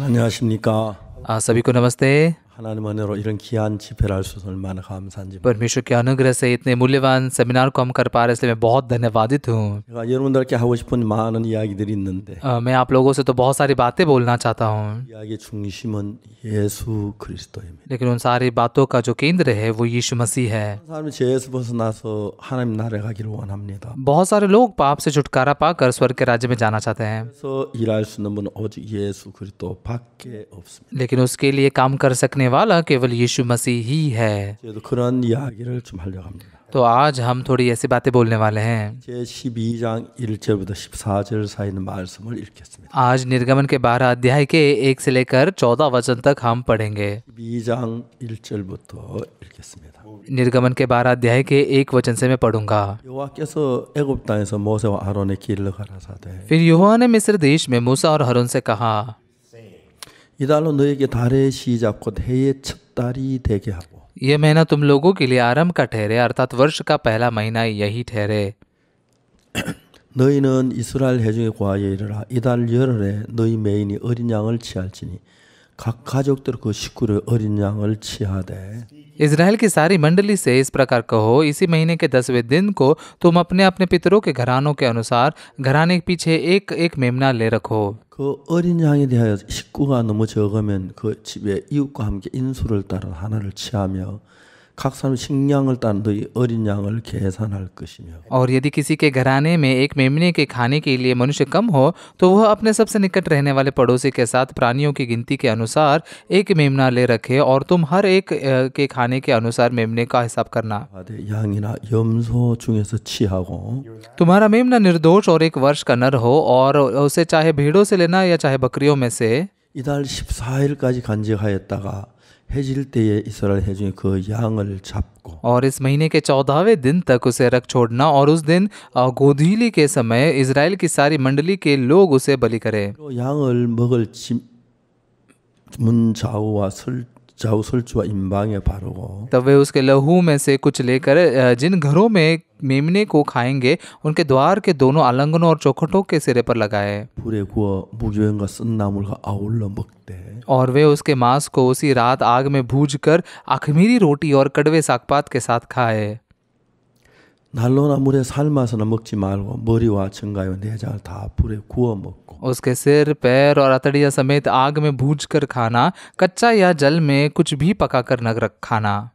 안녕하십니까. सभी को नमस्ते। 하나님 은혜로 이런 귀한 집회를 할 수 있어서 얼마나 감사한지. परमेश्वर के अनुग्रह से इतने मूल्यवान सेमिनार को हम कर पा रहे हैं, इसलिए मैं बहुत धन्यवादित हूँ। 제가 여러분들께 하고 싶은 많은 이야기들이 있는데 मैं आप लोगों से तो बहुत सारी बातें बोलना चाहता हूँ, 이야기의 중심은 예수 그리스도입니다. लेकिन उन सारी बातों का जो केंद्र है वो यीशु मसीह है। 사람이 죄에서 벗어나서 하나님 나라에 가기를 원합니다. बहुत सारे लोग पाप से छुटकारा पाकर स्वर्ग के राज्य में जाना चाहते हैं, 그래서 일할 수 있는 분은 오직 예수 그리스도밖에 없습니다. लेकिन उसके लिए काम कर सकने वाला केवल यीशु मसीह ही है। 저도 그런 이야기를 좀 하려고 합니다. तो आज हम थोड़ी ऐसी बातें बोलने वाले हैं। 제 12장 1절부터 14절 사이 있는 말씀을 읽겠습니다. आज निर्गमन के 12 अध्याय के 1 से लेकर 14 वचन तक हम पढ़ेंगे। 12장 1절부터 읽겠습니다. निर्गमन के 12 अध्याय के 1 वचन से मैं पढ़ूंगा। 여호와께서 애굽 땅에서 모세와 아론의 길을 가라사대 फिर यहोवा ने मिस्र देश में मूसा और हारून से कहा, 이달로 너에게 달의 시작 곧 해의 첫 달이 되게 하고 यह महीना तुम लोगों के लिए आरंभ का ठहरे, अर्थात वर्ष का पहला महीना यही ठहरे। 너희는 이스라엘 회중의 고하에 이르라 이달 열흘에 너희 메인이 어린 양을 취할지니 각 가족들 그 식구를 어린 양을 취하되 इज़राइल की सारी मंडली से इस प्रकार कहो, इसी महीने के 10वें दिन को तुम अपने अपने पितरों के घरानों के अनुसार घराने के पीछे एक एक मेमना ले रखो। 그 어린 양에 대하여 식구가 너무 적으면 그 집에 이웃과 함께 인수를 따라 하나를 취하며 각 사람 식량을 따라 너희 어린 양을 계산할 것이며 और यदि किसी के घराने में एक मेमने के खाने के लिए मनुष्य कम हो तो वह अपने सबसे निकट रहने वाले पड़ोसी के साथ प्राणियों की गिनती के अनुसार एक मेमना ले रखे, और तुम हर एक के खाने के अनुसार मेमने का हिसाब करना। 양이나 염소 중에서 취하고 तुम्हारा मेमना निर्दोष और 1 वर्ष का नर हो, और उसे चाहे भेड़ों से लेना या चाहे बकरियों में से। 이달 14일까지 간직하였다가 해질 때에 이스라엘 회중이 그 양을 잡고 और इस महीने के 14वें दिन तक उसे रख छोड़ना, और उस दिन गोधूली के समय इज़राइल की सारी मंडली के लोग उसे बलि करें। 또 양을 먹을 문 좌우와 좌우 설주와 임방에 바르고 तब वे उसके लहू में से कुछ लेकर जिन घरों में मेमने को खाएंगे उनके द्वार के दोनों आलंगनों और चौखटों के सिरे पर लगाए, 불에 구워 무교병과 쓴 나물과 아울러 먹되 और वे उसके मांस को उसी रात आग में भूनकर अखमीरी रोटी और कड़वे सागपात के साथ खाए। 난로나 물에 삶아서는 먹지 말고 머리와 청가와 내장을 다 불에 구워 먹고 उसके सिर, पैर और अतड़िया समेत आग में भूनकर खाना, कच्चा या जल में कुछ भी पकाकर न रख खाना।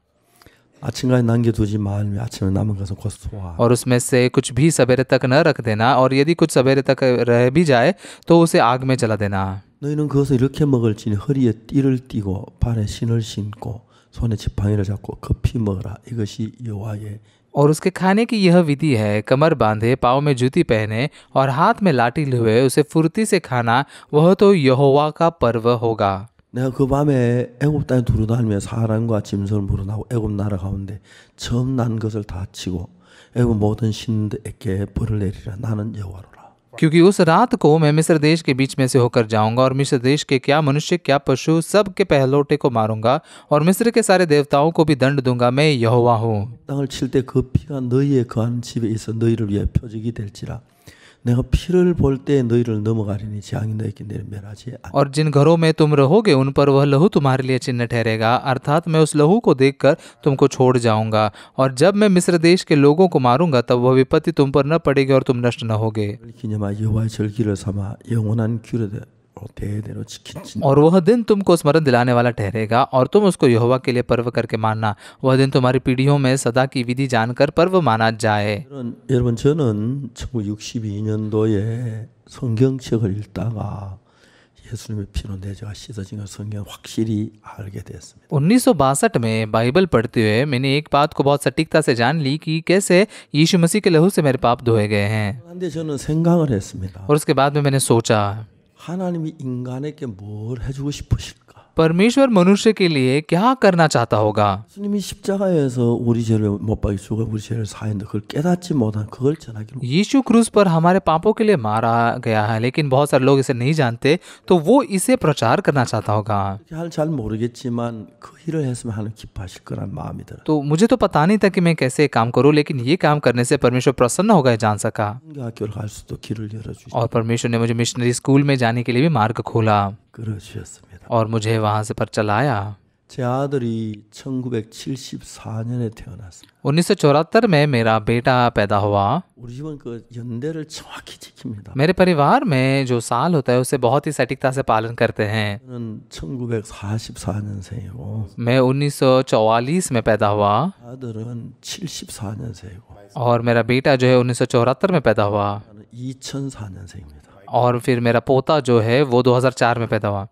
아침까지 남겨두지 말며 아침에 남은 것은 곧 소화 और उसमें से कुछ भी सवेरे तक न रख देना, और यदि कुछ सवेरे तक रह भी जाए तो उसे आग में जला देना। 너희는 그것을 이렇게 먹을지니 허리에 띠를 띠고 발에 신을 신고 손에 지팡이를 잡고 급히 먹으라 이것이 여호와의 और उसके खाने की यह विधि है, कमर बांधे, पाँव में जूती पहने और हाथ में लाठी लिए उसे फुर्ती से खाना, वह तो यहोवा का पर्व होगा। 내가 그 밤에 애굽 땅에 두루다니며 사람과 짐승을 물어나고 애굽 나라 가운데 처음 난 것을 다 치고 애굽 모든 신들에게 벌을 내리라 나는 여호와로라। क्योंकि उस रात को मैं मिस्र देश के बीच में से होकर जाऊंगा, और मिस्र देश के क्या मनुष्य क्या पशु सब के पहलौठे को मारूंगा, और मिस्र के सारे देवताओं को भी दंड दूंगा। मैं यहोवा हूँ। 땅을 칠 때 그 피가 너희의 거하는 집에 있어 너희를 위해 표적이 될지라 내가 피를 볼 때 너희를 넘어가리니 재앙이 너희에게 내려멸하지 않 और जिन घरों में तुम रहोगे उन पर वह लहू तुम्हारे लिए चिन्ह ठहरेगा, अर्थात मैं उस लहू को देखकर तुमको छोड़ जाऊंगा, और जब मैं मिस्र देश के लोगों को मारूंगा तब वह विपत्ति तुम पर न पड़ेगी और तुम नष्ट न होगे। 기념하 여호와의 절기를 삼아 영원한 규례대로 대대로 지킨지 और वह दिन तुमको स्मरण दिलाने वाला ठहरेगा, और तुम उसको यहोवा के लिए पर्व करके मानना। वह दिन तुम्हारी पीढ़ियों में सदा की विधि जानकर पर्व माना जाए। 여러분 저는 1962년도에 성경책을 읽다가 예수님의 피로 내 죄가 씻어진 걸 성경 확실히 알게 됐습니다. 1962 में बाइबल पढ़ते हुए मैंने एक बात को बहुत सटीकता से जान ली कि कैसे यीशु मसीह के लहू से मेरे पाप धोए गए हैं। 그런데 저는 생각을 했습니다. और उसके बाद में मैंने सोचा, 하나님이 인간에게 뭘 해주고 싶으실까? परमेश्वर मनुष्य के लिए क्या करना चाहता होगा। 예수님이 십자가에서 우리 죄를 못 박이 죽어 우리 죄를 사했는데 그걸 깨닫지 못한 그걸 전하기로 यीशु क्रूस पर हमारे पापों के लिए मारा गया है, लेकिन बहुत सारे लोग इसे नहीं जानते, तो वो इसे प्रचार करना चाहता होगा। 잘 모르겠지만 그 일을 했으면 하나님 기뻐하실 거란 마음이 들어요. तो मुझे तो पता नहीं था कि मैं कैसे काम करूं, लेकिन ये काम करने से परमेश्वर प्रसन्न होगा, जान सका। 학교를 갈 수도 길을 열어주시고 और परमेश्वर ने मुझे मिशनरी स्कूल में जाने के लिए भी मार्ग खोला। 끌어주셨습니다. और मुझे वहाँ से पर चलाया। 제 आ들이 1974년에 태어났습니다. 1974 में मेरा बेटा पैदा हुआ। 우리 집은 그 연대를 정확히 지킵니다. मेरे परिवार में जो साल होता है उसे बहुत ही सटीकता से पालन करते हैं। 저는 1944년생이고 मैं 1944 में पैदा हुआ 아들은 74년생이고 और मेरा बेटा जो है 1974 में पैदा हुआ 저는 2004년생입니다. और फिर मेरा पोता जो है वो 2004 में पैदा हुआ।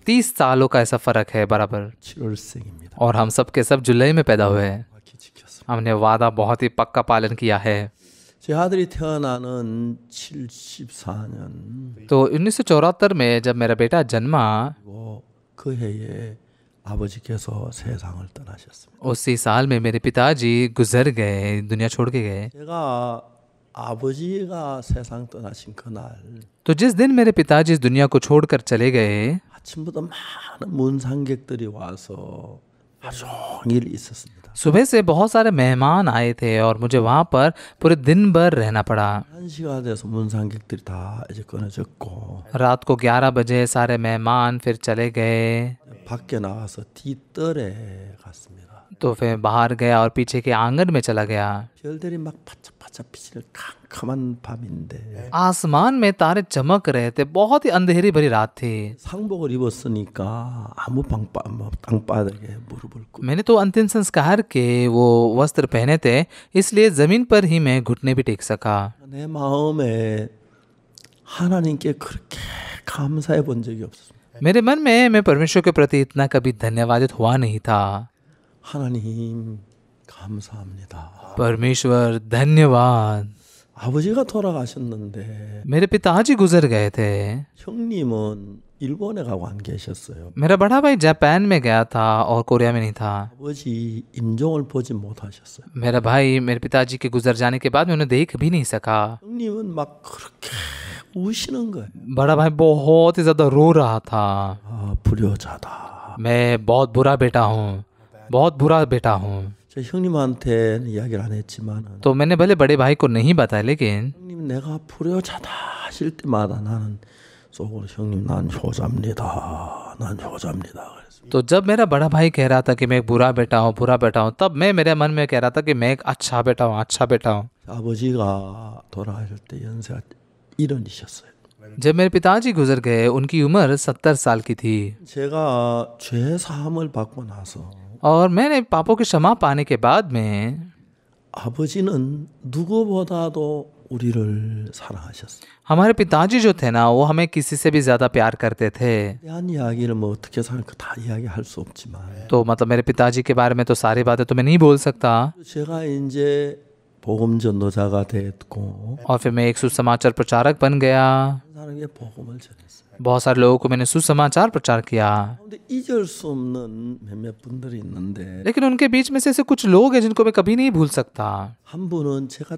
30 सालों का ऐसा फर्क है बराबर। 7월생입니다. और हम सब के सब जुलाई में पैदा हुए हैं। 정확히 지켰습니다. हमने वादा बहुत ही पक्का पालन किया है। 제 아들이 태어나는 74년 तो 1974 में जब मेरा बेटा जन्मा 그리고 그 해에 아버지께서 세상을 떠나셨습니다. उसी साल में मेरे पिताजी गुजर गए, दुनिया छोड़ के गए। 제가 아버지가 세상 떠나신 그날 तो जिस दिन मेरे पिताजी इस दुनिया को छोड़कर चले गए 아침부터 많은 문상객들이 와서 하루 종일 있었습니다. सुबह से बहुत सारे मेहमान आए थे और मुझे वहाँ पर पूरे दिन भर रहना पड़ा। 1시가 돼서 문상객들이 다 이제 끊어졌고 रात को 11 बजे सारे मेहमान फिर चले गए। 밖에 나와서 뒤뜰에 갔습니다. तो फिर बाहर गया और पीछे के आंगन में चला गया। 별들이 막 반짝반짝 비치는 깜깜한 밤인데 आसमान में तारे चमक रहे थे, बहुत ही अंधेरी भरी रात थी। 상복을 입었으니까 아무 땅바닥에 무릎을 꿇고 मैंने तो अंतिम संस्कार के वो वस्त्र पहने थे, इसलिए जमीन पर ही मैं घुटने भी टेक सका। 내 마음에 하나님께 그렇게 감사해 본 적이 없었습니다. मेरे मन में मैं परमेश्वर के प्रति इतना कभी धन्यवादित हुआ नहीं था। 하나님 감사합니다. परमेश्वर धन्यवाद। 아버지가 돌아가셨는데 मेरे पिताजी गुजर गए थे। 형님은 일본에 가고 안 계셨어요. मेरा बड़ा भाई जापान में गया था और कोरिया में नहीं था। 아버지 임종을 보지 못하셨어요. मेरा भाई मेरे पिताजी के गुजर जाने के बाद मैं उन्हें देख भी नहीं सका। 형님은 막 그렇게 우시는 거예요. बड़ा भाई बहुत ही ज्यादा रो रहा था। 아, 불효자다. मैं बहुत बुरा बेटा हूँ, बहुत बुरा बेटा हूँ। 저 형님한테 이야기를 안 했지만은 तो मैंने भले बड़े भाई को नहीं बताया, लेकिन 형님 내가 불효자다 하실 때마다 나는 속으로 형님 난 효자입니다. 난 효자입니다. 그랬습니다. तो जब मेरा बड़ा भाई कह रहा था कि मैं एक बुरा बेटा हूँ, बुरा बेटा हूँ, तब मैं मेरे मन में कह रहा था कि मैं एक अच्छा बेटा हूँ, अच्छा बेटा हूँ। 아버지가 돌아가실 때 연세가 70이셨어요. जब मेरे पिताजी गुजर गए उनकी उम्र 70 साल की थी 제가 죄 사함을 받고 나서 और मैंने पापों की क्षमा पाने के बाद में 아버지는 누구보다도 우리를 사랑하셨어요. हमारे पिताजी जो थे ना, वो हमें किसी से भी ज्यादा प्यार करते थे। 대한 이야기를 뭐 어떻게 생각할까 다 이야기할 수 없지만 तो मतलब मेरे पिताजी के बारे में तो सारी बातें तो मैं नहीं बोल सकता। 제가 이제 복음 전도자가 됐고 और फिर मैं एक सुसमाचार प्रचारक बन गया। 사람에게 복음을 전했어요. बहुत सारे लोगों को मैंने सुसमाचार प्रचार किया, 근데 잊을 수 없는 몇몇 분들이 있는데 लेकिन उनके बीच में से ऐसे कुछ लोग हैं जिनको मैं कभी नहीं भूल सकता। 한 분은 제가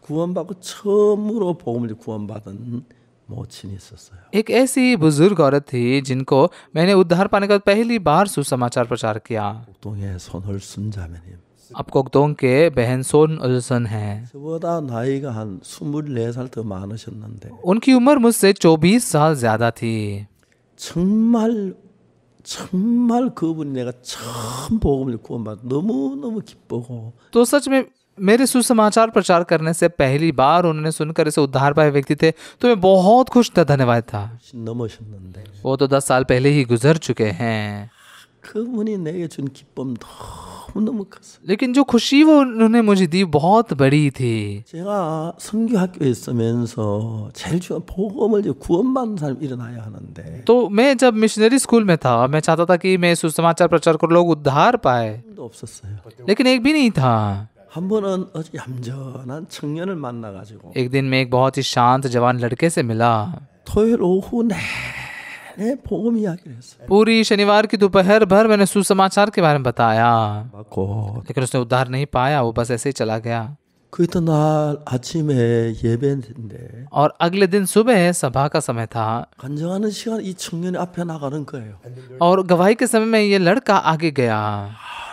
구원받고 처음으로 복음을 구원받은 모친이 있었어요. एक ऐसी बुजुर्ग औरत थी जिनको मैंने उद्धार पाने के बाद पहली बार सुसमाचार प्रचार किया। 국동의 손을순 자매님. अब कोकदोंग के बहन सोन उल्सन हैं। 저보다 나이가 한 24살 더 많으셨는데 उनकी उम्र मुझसे 24 साल ज्यादा थी। 정말 그분이 내가 처음 복음을 구원받아 너무너무 기쁘고 तो सच में मेरे सुसमाचार प्रचार करने से पहली बार उन्होंने सुनकर इसे उद्धार पाए व्यक्ति थे, तो मैं बहुत खुश था, धन्यवाद था। 넘으셨는데 वो तो 10 साल पहले ही गुजर चुके हैं, 그분이 내게 준 기쁨 너무너무 컸어요. लेकिन जो खुशी वो उन्होंने मुझे दी बहुत बड़ी थी। 제가 선교학교에 있으면서 제일 중요한 복음을 이제 구원받는 사람이 일어나야 하는데 तो मैं जब मिशनरी स्कूल में था, मैं चाहता था कि मैं सुसमाचार प्रचार कर लोग उद्धार पाए, 도 없었어요. लेकिन एक भी नहीं था। 한 번은 어제 얌전한 청년을 만나가지고 एक दिन मैं एक बहुत ही शांत जवान लड़के से मिला। 토요일 오후 내내 복음 이야기를 했어요. पूरी शनिवार की दोपहर भर मैंने सुसमाचार के बारे में बताया, 맞고 लेकिन उसने उद्धार नहीं पाया, वो बस ऐसे ही चला गया। 그 이튿날 아침에 예배인데 और अगले दिन सुबह सभा का समय था 간증하는 시간 이 청년이 앞에 나가는 거예요. और गवाही के समय में ये लड़का आगे गया।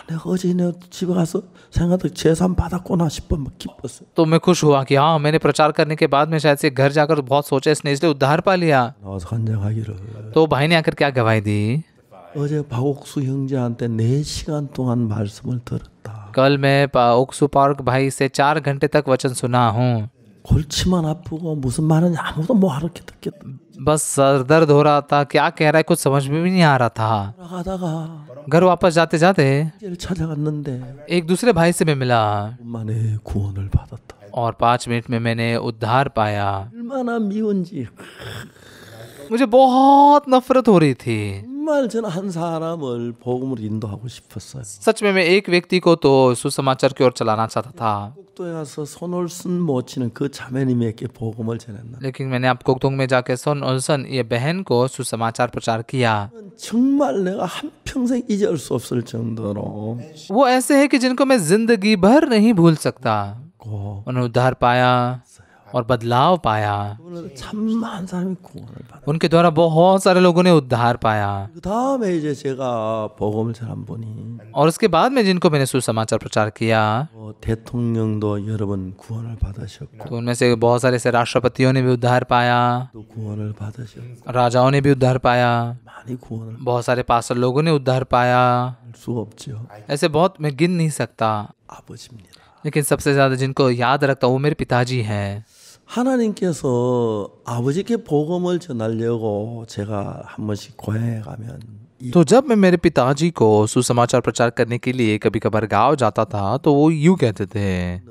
내가 어제 내 집에 가서 생각도 재산 받았구나 싶어 막 기뻤어. तो मैं खुश हुआ कि हाँ, मैंने प्रचार करने के बाद में शायद से घर जाकर बहुत सोचा, इसने इसलिए उद्धार पा लिया। 나와서 간증하기를 तो भाई ने आकर क्या गवाही दी? 어제 박옥수 형제한테 4시간 동안 말씀을 들었다. कल मैं ओक्सू पार्क भाई से 4 घंटे तक वचन सुना हूँ। 골치만 아프고 무슨 말인지 아무도 못 알아듣겠다. बस सर दर्द हो रहा था, क्या कह रहा है कुछ समझ में भी नहीं आ रहा था। 가다가 घर वापस जाते जाते 를 찾아갔는데 एक दूसरे भाई से मैं मिला 5분 만에 구원을 받았다. और 5 मिनट में मैंने उद्धार पाया। 얼마나 미운지 मुझे बहुत नफरत हो रही थी। 정말 저는 한 사람을 복음으로 인도하고 싶었어요. सच में मैं एक व्यक्ति को तो सुसमाचार की ओर चलाना चाहता था, 국도에 가서 손을 쓴 못 치는 그 자매님에게 복음을 전했나. लेकिन मैंने आप कोकतोंग में जाके सोन ओल्सन ये बहन को सुसमाचार प्रचार किया। 정말 내가 한 평생 잊을 수 없을 정도로 वो ऐसे है कि जिनको मैं जिंदगी भर नहीं भूल सकता। 고 उन्होंने उद्धार पाया और बदलाव पाया। 오늘 참 많은 사람이 구원을 받아. उनके द्वारा बहुत सारे लोगों ने उद्धार पाया। 그 다음에 이제 제가 복음을 전한 분이 और उसके बाद में जिनको मैंने सुसमाचार प्रचार किया, 대통령도 여러 번 구원을 받으셨고 तो उनमें से बहुत सारे ऐसे राष्ट्रपतियों ने भी उद्धार पाया, 또 구원을 받으셨고 राजाओं ने भी उद्धार पाया, 많이 구원을 बहुत सारे पास्टर लोगों ने उद्धार पाया। 할 수가 없죠. ऐसे बहुत मैं गिन नहीं सकता, 아버지입니다. लेकिन सबसे ज्यादा जिनको याद रखता हूँ वो मेरे पिताजी हैं। 하나님께서 아버지께 복음을 전하려고 제가 한 번씩 고향에 가면 तो जब मैं मेरे पिताजी को सुसमाचार प्रचार करने के लिए कभी कभार गाँव जाता था तो वो यूँ कहते थे,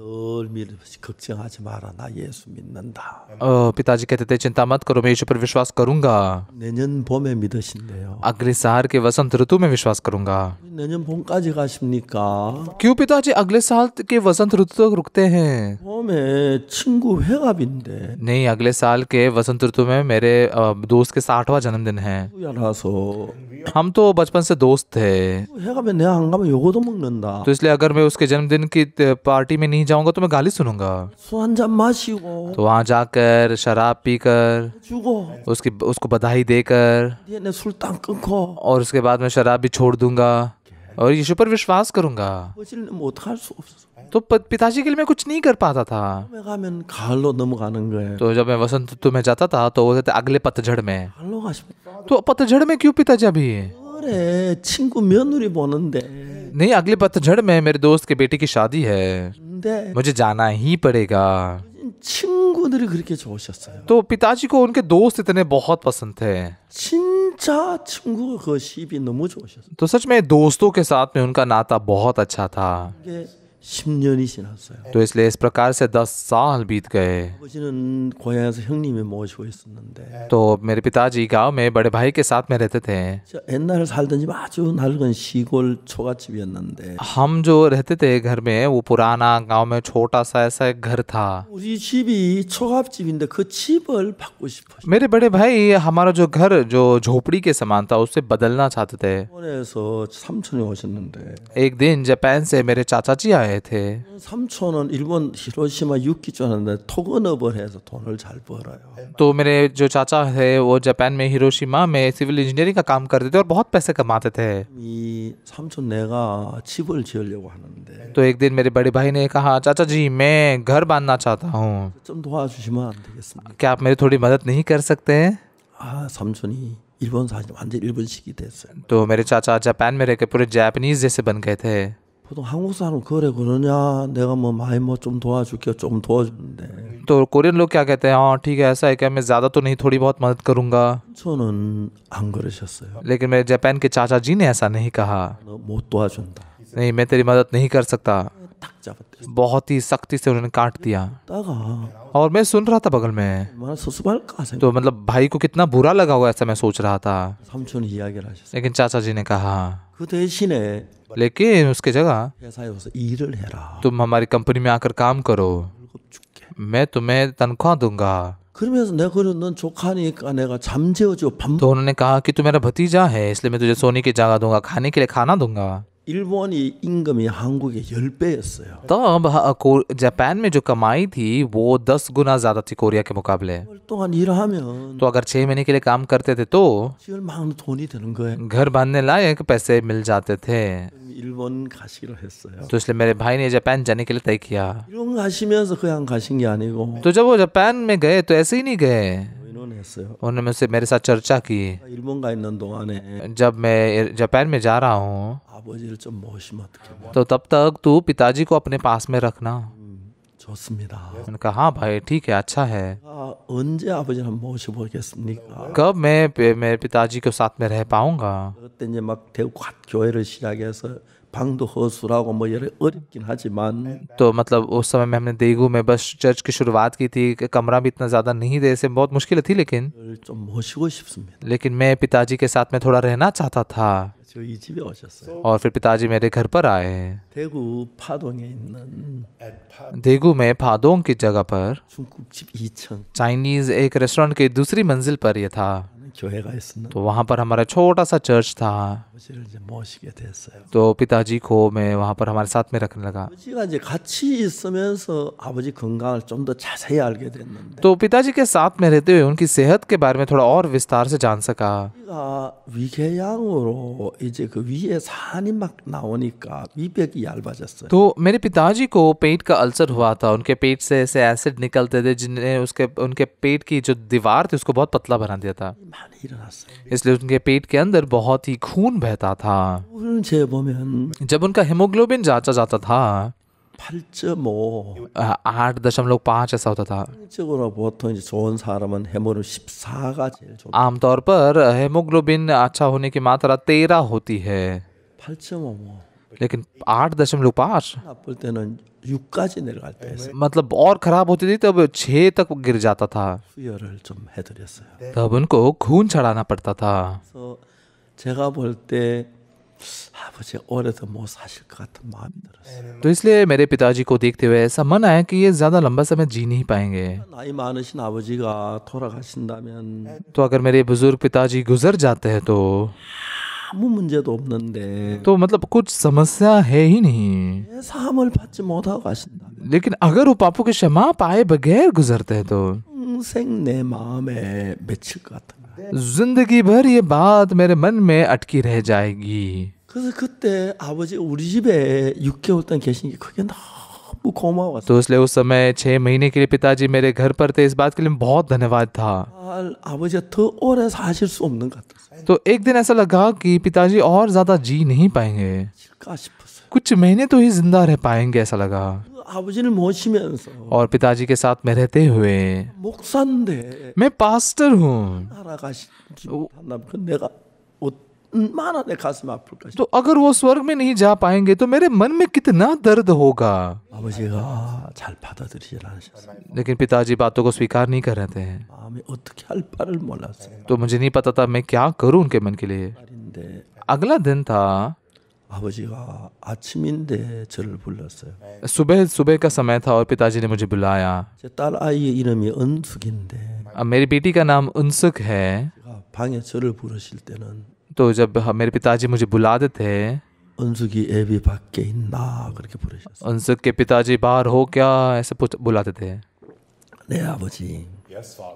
늘 걱정하지 마라. 나 예수 믿는다. पिताजी कहते थे चिंता मत करो, मैं यीशु पर विश्वास करूंगा। 내년 봄에 믿으신대요. अगले साल के वसंत ऋतु में विश्वास करूंगा। 내년 봄까지 가십니까? क्यों पिताजी अगले साल के वसंत ऋतु तक रुकते हैं? 봄에 친구 회갑인데 नहीं, अगले साल के वसंत ऋतु में मेरे दोस्त के 60वां जन्मदिन है। 야라서 हम तो बचपन से दोस्त थे, 회갑에 내가 안 가면 요거도 먹는다. तो इसलिए अगर मैं उसके जन्मदिन की पार्टी में नहीं जाऊंगा तो मैं गाली सुनूंगा। 술 한 잔 마시고 तो वहां जाकर शराब पीकर 주고 उसको बधाई देकर 얘네 술땅 끊고 और उसके बाद मैं शराब भी छोड़ दूंगा और यीशु पर विश्वास करूंगा। 어찌는 뭐 어떡할 수 없어. तो पिताजी के लिए मैं कुछ नहीं कर पाता था। 봄에 가면 가을로 넘어가는 거예요. तो जब मैं वसंत ऋतु में जाता था तो वो कहते अगले पतझड़ में। 가을로 가시면 तो पतझड़ में क्यों पिताजी अभी? 그래 친구 며느리 보는데 नहीं, अगले पतझड़ में मेरे दोस्त के बेटे की शादी है, 근데 मुझे जाना ही पड़ेगा। 친구들이 그렇게 좋으셨어요. तो पिताजी को उनके दोस्त इतने बहुत पसंद थे, 진짜 친구가 그 시입이 너무 좋으셨어요. तो सच में दोस्तों के साथ में उनका नाता बहुत अच्छा था। 이게 10년이 지났어요. तो इसलिए इस प्रकार से 10 साल बीत गए। 아버지는 고향에서 형님이 모시고 있었는데 तो मेरे पिताजी गांव में बड़े भाई के साथ में रहते थे। 저 옛날에 살던 집 아주 낡은 시골 초가집이었는데 हम जो रहते थे घर में वो पुराना गांव में छोटा सा ऐसा एक घर था। 우리 집이 초가집인데 그 집을 바꾸고 싶어요. मेरे बड़े भाई हमारा जो घर जो झोपड़ी के समान था उससे बदलना चाहते थे। 일본에서 삼촌이 오셨는데 एक दिन जापान से मेरे चाचा जी आए थे। 삼촌은 일본 히로시마 유키 쪽인데 토건업을 해서 돈을 잘 벌어요. तो मेरे जो चाचा है वो जापान में हिरोशिमा में सिविल इंजीनियरिंग का काम करते थे और बहुत पैसे कमाते थे। 이 삼촌 내가 집을 지으려고 하는데 तो एक दिन मेरे बड़े भाई ने कहा, चाचा जी मैं घर बांधना चाहता हूँ, 좀 도와주시면 안 되겠습니까? क्या आप मेरी थोड़ी मदद नहीं कर सकते हैं? 아 삼촌이 일본 사실 완전 일본식이 됐어요. तो मेरे चाचा जापान में रहकर पूरे जापानीज जैसे बन गए थे। 보통 한국 사람 그래 그러냐 내가 뭐 많이 뭐 좀 도와줄게 좀 도와주는데 तो कोरियन लोग क्या कहते हैं, हाँ ठीक है ऐसा है क्या, मैं ज़्यादा तो नहीं थोड़ी बहुत मदद करूँगा। 저는 안 그러셨어요. लेकिन मेरे जापान के चाचा जी ने ऐसा नहीं कहा, 너 못 도와준다. नहीं मैं तेरी मदद नहीं कर सकता। 딱 잡았대. बहुत ही सख्ती से उन्होंने काट दिया 다가 और मैं सुन रहा था बगल में। 얼마나 섭섭할까 생각. तो मतलब भाई को कितना बुरा लगा होगा ऐसा मैं सोच रहा था। 삼촌이 이야기를 하셨어요. लेकिन चाचा जी ने कहा, 그 대신에 लेकिन उसके जगह 회사에 와서 일을 해라. तुम हमारी कंपनी में आकर काम करो, 월급 줄게. मैं तुम्हें तनख्वाह दूंगा। 그러면서 내가 그래 넌 조카니까 내가 잠재워줘 밥. तो उन्होंने कहा कि तू मेरा भतीजा है इसलिए मैं तुझे सोने की जगह दूंगा, खाने के लिए खाना दूंगा। 일본이 임금이 한국의 10배였어요. तब जापान में जो कमाई थी वो 10 गुना ज्यादा थी कोरिया के मुकाबले। 6월 동안 일하면 तो अगर 6 महीने के लिए काम करते थे तो 지을 만한 돈이 되는 거예요. घर बांधने लायक पैसे मिल जाते थे। 일본 가시기로 했어요. तो इसलिए मेरे भाई ने जापान जाने के लिए तय किया। 일본 가시면서 그냥 가신 게 아니고 तो जब वो जापान में गए तो ऐसे ही नहीं गए, 의논했어요. उन्होंने मुझसे मेरे साथ चर्चा की। 일본 가 있는 동안에 जब मैं जापान में जा रहा हूँ 아버지를 좀 모시면 어떡해. तो तब तक तू पिताजी को अपने पास में रखना। 좋습니다. मैंने कहा हाँ भाई ठीक है, अच्छा है। 언제 아버지를 한번 모셔보겠습니까? कब मैं मेरे पिताजी के साथ में रह पाऊंगा? 그때 이제 막 대구 교회를 시작해서 방도 허술하고 뭐 여러 어렵긴 하지만 तो मतलब उस समय में हमने देगू में बस चर्च की शुरुआत की थी, कमरा भी इतना ज़्यादा नहीं दे, से बहुत मुश्किल थी, 좀 모시고 싶습니다. लेकिन मैं पिताजी के साथ में थोड़ा रहना चाहता था। 저희 집에 오셨어요. और फिर पिताजी मेरे घर पर आए। 대구 파동에 있는 देगू में फादोंग की जगह पर 중국집 2층 चाइनीज एक रेस्टोरेंट की दूसरी मंजिल पर यह था। 교회가 있었는데 तो वहाँ पर हमारा छोटा सा चर्च था। 아버지를 이제 모시게 됐어요. तो पिताजी को मैं वहाँ पर हमारे साथ में रखने लगा। 아버지가 이제 같이 있으면서 아버지 건강을 좀 더 자세히 알게 됐는데 तो पिताजी के साथ में रहते हुए उनकी सेहत के बारे में थोड़ा और विस्तार से जान सका। 우리가 위궤양으로 इ제 그 위에 산이 막 나오니까 위벽이 얇아졌어요. तो मेरे पिताजी को पेट का अल्सर हुआ था, उनके पेट से ऐसे एसिड निकलते थे जिन्हें उनके पेट की जो दीवार थी उसको बहुत पतला बना दिया था, 많이 일어났어요. इसलिए उनके पेट के अंदर बहुत ही खून बहता था। 오늘 제 보면 जब उनका हेमोग्लोबिन जांचा जाता था 8.5 8.5 ऐसा होता था। 적으로 보통 이제 좋은 사람은 해모를 14가 제일 좋아. आमतौर पर हेमोग्लोबिन अच्छा होने की मात्रा 13 होती है, 8.5 लेकिन 8.5 나쁠 때는 6까지 내려갈 때 있어요. मतलब और खराब होती थी, तब 6 तक गिर जाता था। 수혈을 좀 해드렸어요. तब उनको खून चढ़ाना पड़ता था। 그래서 제가 볼 때 아버지 오래도 못 사실 것 같은 마음이 들었어요. तो इसलिए मेरे पिताजी को देखते हुए ऐसा मन आया कि ये ज़्यादा लंबा समय जी नहीं पाएंगे। 나이 많으신 아버지가 돌아가신다면 तो अगर मेरे बुजुर्ग पिताजी गुजर जाते हैं तो 아무 문제도 없는데 तो मतलब कुछ समस्या है ही नहीं, 내 사함을 받지 못하고 가신다면 लेकिन अगर वो पापों की क्षमा पाए बगैर गुजरते हैं तो 평생 내 마음에 맺힐 것 같은 거예요. जिंदगी भर ये बात मेरे मन में अटकी रह जाएगी। 그래서 그때 아버지 우리 집에 6개월 동안 계신 게 그게 너무 고마웠어요. तो इसलिए उस समय 6 महीने के लिए पिताजी मेरे घर पर थे, इस बात के लिए बहुत धन्यवाद था। 아버지가 더 오래 사실 수 없는 것 같았어요. तो एक दिन ऐसा लगा कि पिताजी और ज्यादा जी नहीं पाएंगे, 칠까 싶었어요. कुछ महीने तो ही जिंदा रह पाएंगे ऐसा लगा। 아버지를 모시면서 और पिताजी के साथ में रहते हुए 목사인데 मैं पास्टर हूँ, 살아가시지 못한다면 그 내가 얼마나 내 가슴 아플까. तो अगर वो स्वर्ग में नहीं जा पाएंगे तो मेरे मन में कितना दर्द होगा। 아버지가 잘 받아들이질 않으셨어요. लेकिन पिताजी बातों को स्वीकार नहीं कर रहे थे, 마음이 어떻게 할 바를 몰랐어요. तो मुझे नहीं पता था मैं क्या करूं उनके मन के लिए। 날인데 अगला दिन था, 아버지가 아침인데 저를 불렀어요. सुबह सुबह का समय था और पिताजी ने मुझे बुलाया। 제 딸 아이의 이름이 은숙인데 अब मेरी बेटी का नाम उनसुक है। 제가 방에 저를 부르실 때는 तो जब मेरे पिताजी मुझे बुलाते थे, 은숙이 애비 밖에 있나 그렇게 부르셨어요. उनसुक के पिताजी बाहर हो क्या ऐसे बुलाते थे। 네 아버지.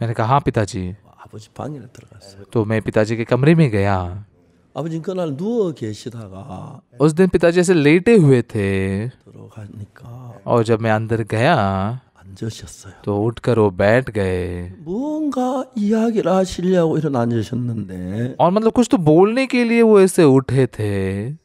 मैंने कहा हाँ पिताजी। 아버지 방에 들어갔어요. तो मैं पिताजी के कमरे में गया। 아버지 그날 누워 계시다가 उस दिन पिताजी ऐसे लेटे हुए थे 들어가니까 और जब मैं अंदर गया 앉으셨어요. तो उठकर वो बैठ गए 뭔가 이야기를 하시려고 일어나 앉으셨는데 और मतलब कुछ तो बोलने के लिए वो ऐसे उठे थे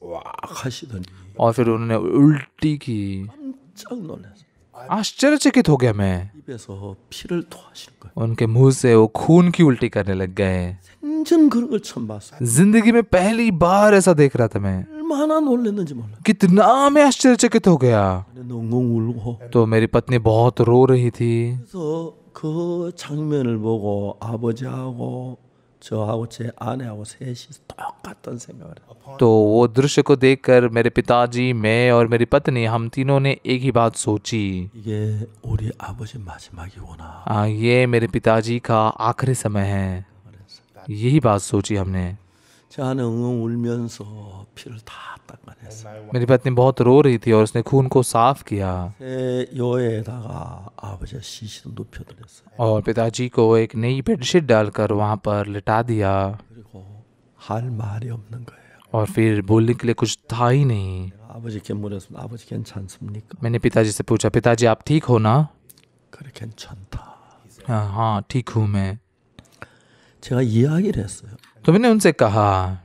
왁 하시더니 और फिर उन्होंने उल्टी की। 깜짝 놀랐어요. आश्चर्यचकित हो गया मैं। 입에서 피를 토하시는 거예요. उनके मुंह से वो खून की उल्टी करने लग गए। 생전 그런 걸 처음 봤어요. जिंदगी में पहली बार ऐसा देख रहा था मैं। 얼마나 놀랐는지 몰라. कितना मैं आश्चर्यचकित हो गया। 엉엉 울고 तो मेरी पत्नी बहुत रो रही थी। 그래서 그 장면을 보고 아버지하고 저하고 제 아내하고 셋이 똑같은 생각을 해요. तो वो दृश्य को देखकर मेरे पिताजी, मैं और मेरी पत्नी, हम तीनों ने एक ही बात सोची। 이게 우리 아버지 마지막이구나. ये मेरे पिताजी का आखिरी समय है, यही बात सोची हमने। 제 아내 엉엉 울면서 피를 다 닦아냈어요. मेरी पत्नी बहुत रो रही थी और उसने खून को साफ किया 새 요에다가 아버지가 시신을 눕혀드렸어요. और पिताजी को एक नई बेडशीट डालकर वहाँ पर लिटा दिया 그리고 할 말이 없는 거예요. और फिर बोलने के लिए कुछ था ही नहीं। 아버지께 물었습니다. 아버지 괜찮습니까? मैंने पिताजी से पूछा, पिताजी आप ठीक हो ना? 그래 괜찮다. हाँ ठीक हूँ मैं। 제가 이야기를 했어요. तो मैंने उनसे कहा,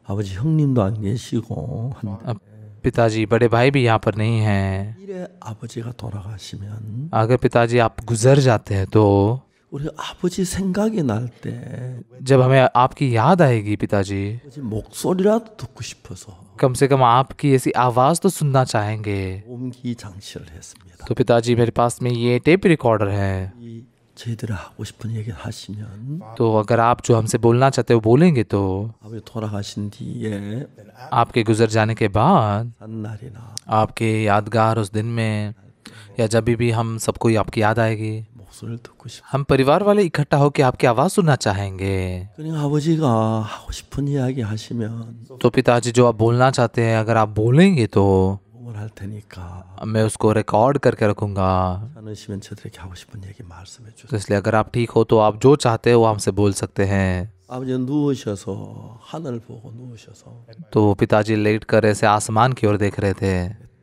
아버지 형님도 안 계시고 अब पिताजी बड़े भाई भी यहाँ पर नहीं हैं। 이래 아버지가 돌아가시면 अगर पिताजी आप गुजर जाते हैं तो 우리 아버지 생각이 날 때 जब हमें आपकी याद आएगी पिताजी, 아버지 목소리라도 듣고 싶어서 कम से कम आपकी ऐसी आवाज़ तो सुनना चाहेंगे। 옴기 장치를 했습니다. तो पिताजी मेरे पास में ये टेप रिकॉर्डर है, 이 저희들이 하고 싶은 얘기를 하시면 तो अगर आप जो हमसे बोलना चाहते हो बोलेंगे तो 아버지 돌아가신 뒤에 आपके गुजर जाने के बाद 산 날이나 आपके यादगार उस दिन में या जब भी हम सबको आपकी याद आएगी, 목소리를 듣고 싶어요. हम परिवार वाले इकट्ठा होकर आपकी आवाज़ सुनना चाहेंगे। 그러니까 아버지가 하고 싶은 이야기 하시면 तो पिताजी जो आप बोलना चाहते हैं अगर आप बोलेंगे तो 뭘 할 테니까 मैं उसको रिकॉर्ड करके रखूँगा। 않으시면 저들에게 하고 싶은 얘기 말씀해 तो 주세요. इसलिए अगर आप ठीक हो तो आप जो चाहते हो वो हमसे बोल सकते हैं। 아버지는 누우셔서 하늘 보고 누우셔서 तो पिताजी लेट कर ऐसे आसमान की ओर देख रहे थे।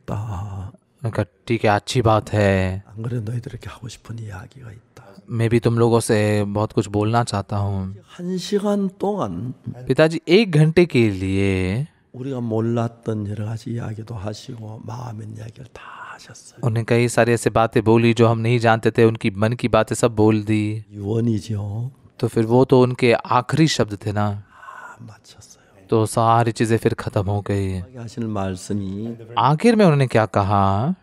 딱 मैंने कहा ठीक है, अच्छी बात है, 안 그래 너희들에게 하고 싶은 이야기가 있다. मैं भी तुम लोगों से बहुत कुछ बोलना चाहता हूँ। 1시간 동안 पिताजी 1 घंटे के लिए 우리가 몰랐던 여러 가지 이야기도 하시고 마음의 이야기를 다 하셨어요. उन्हें कई सारी ऐसी बातें बोली जो हम नहीं जानते थे, उनकी मन की बातें सब बोल दी। 유언이죠. तो फिर वो तो उनके आखिरी शब्द थे ना, 다 마쳤어요. तो सारी चीज़ें फिर ख़त्म हो गई। 마지막에 하시는 말씀이 आखिर में उन्होंने क्या कहा,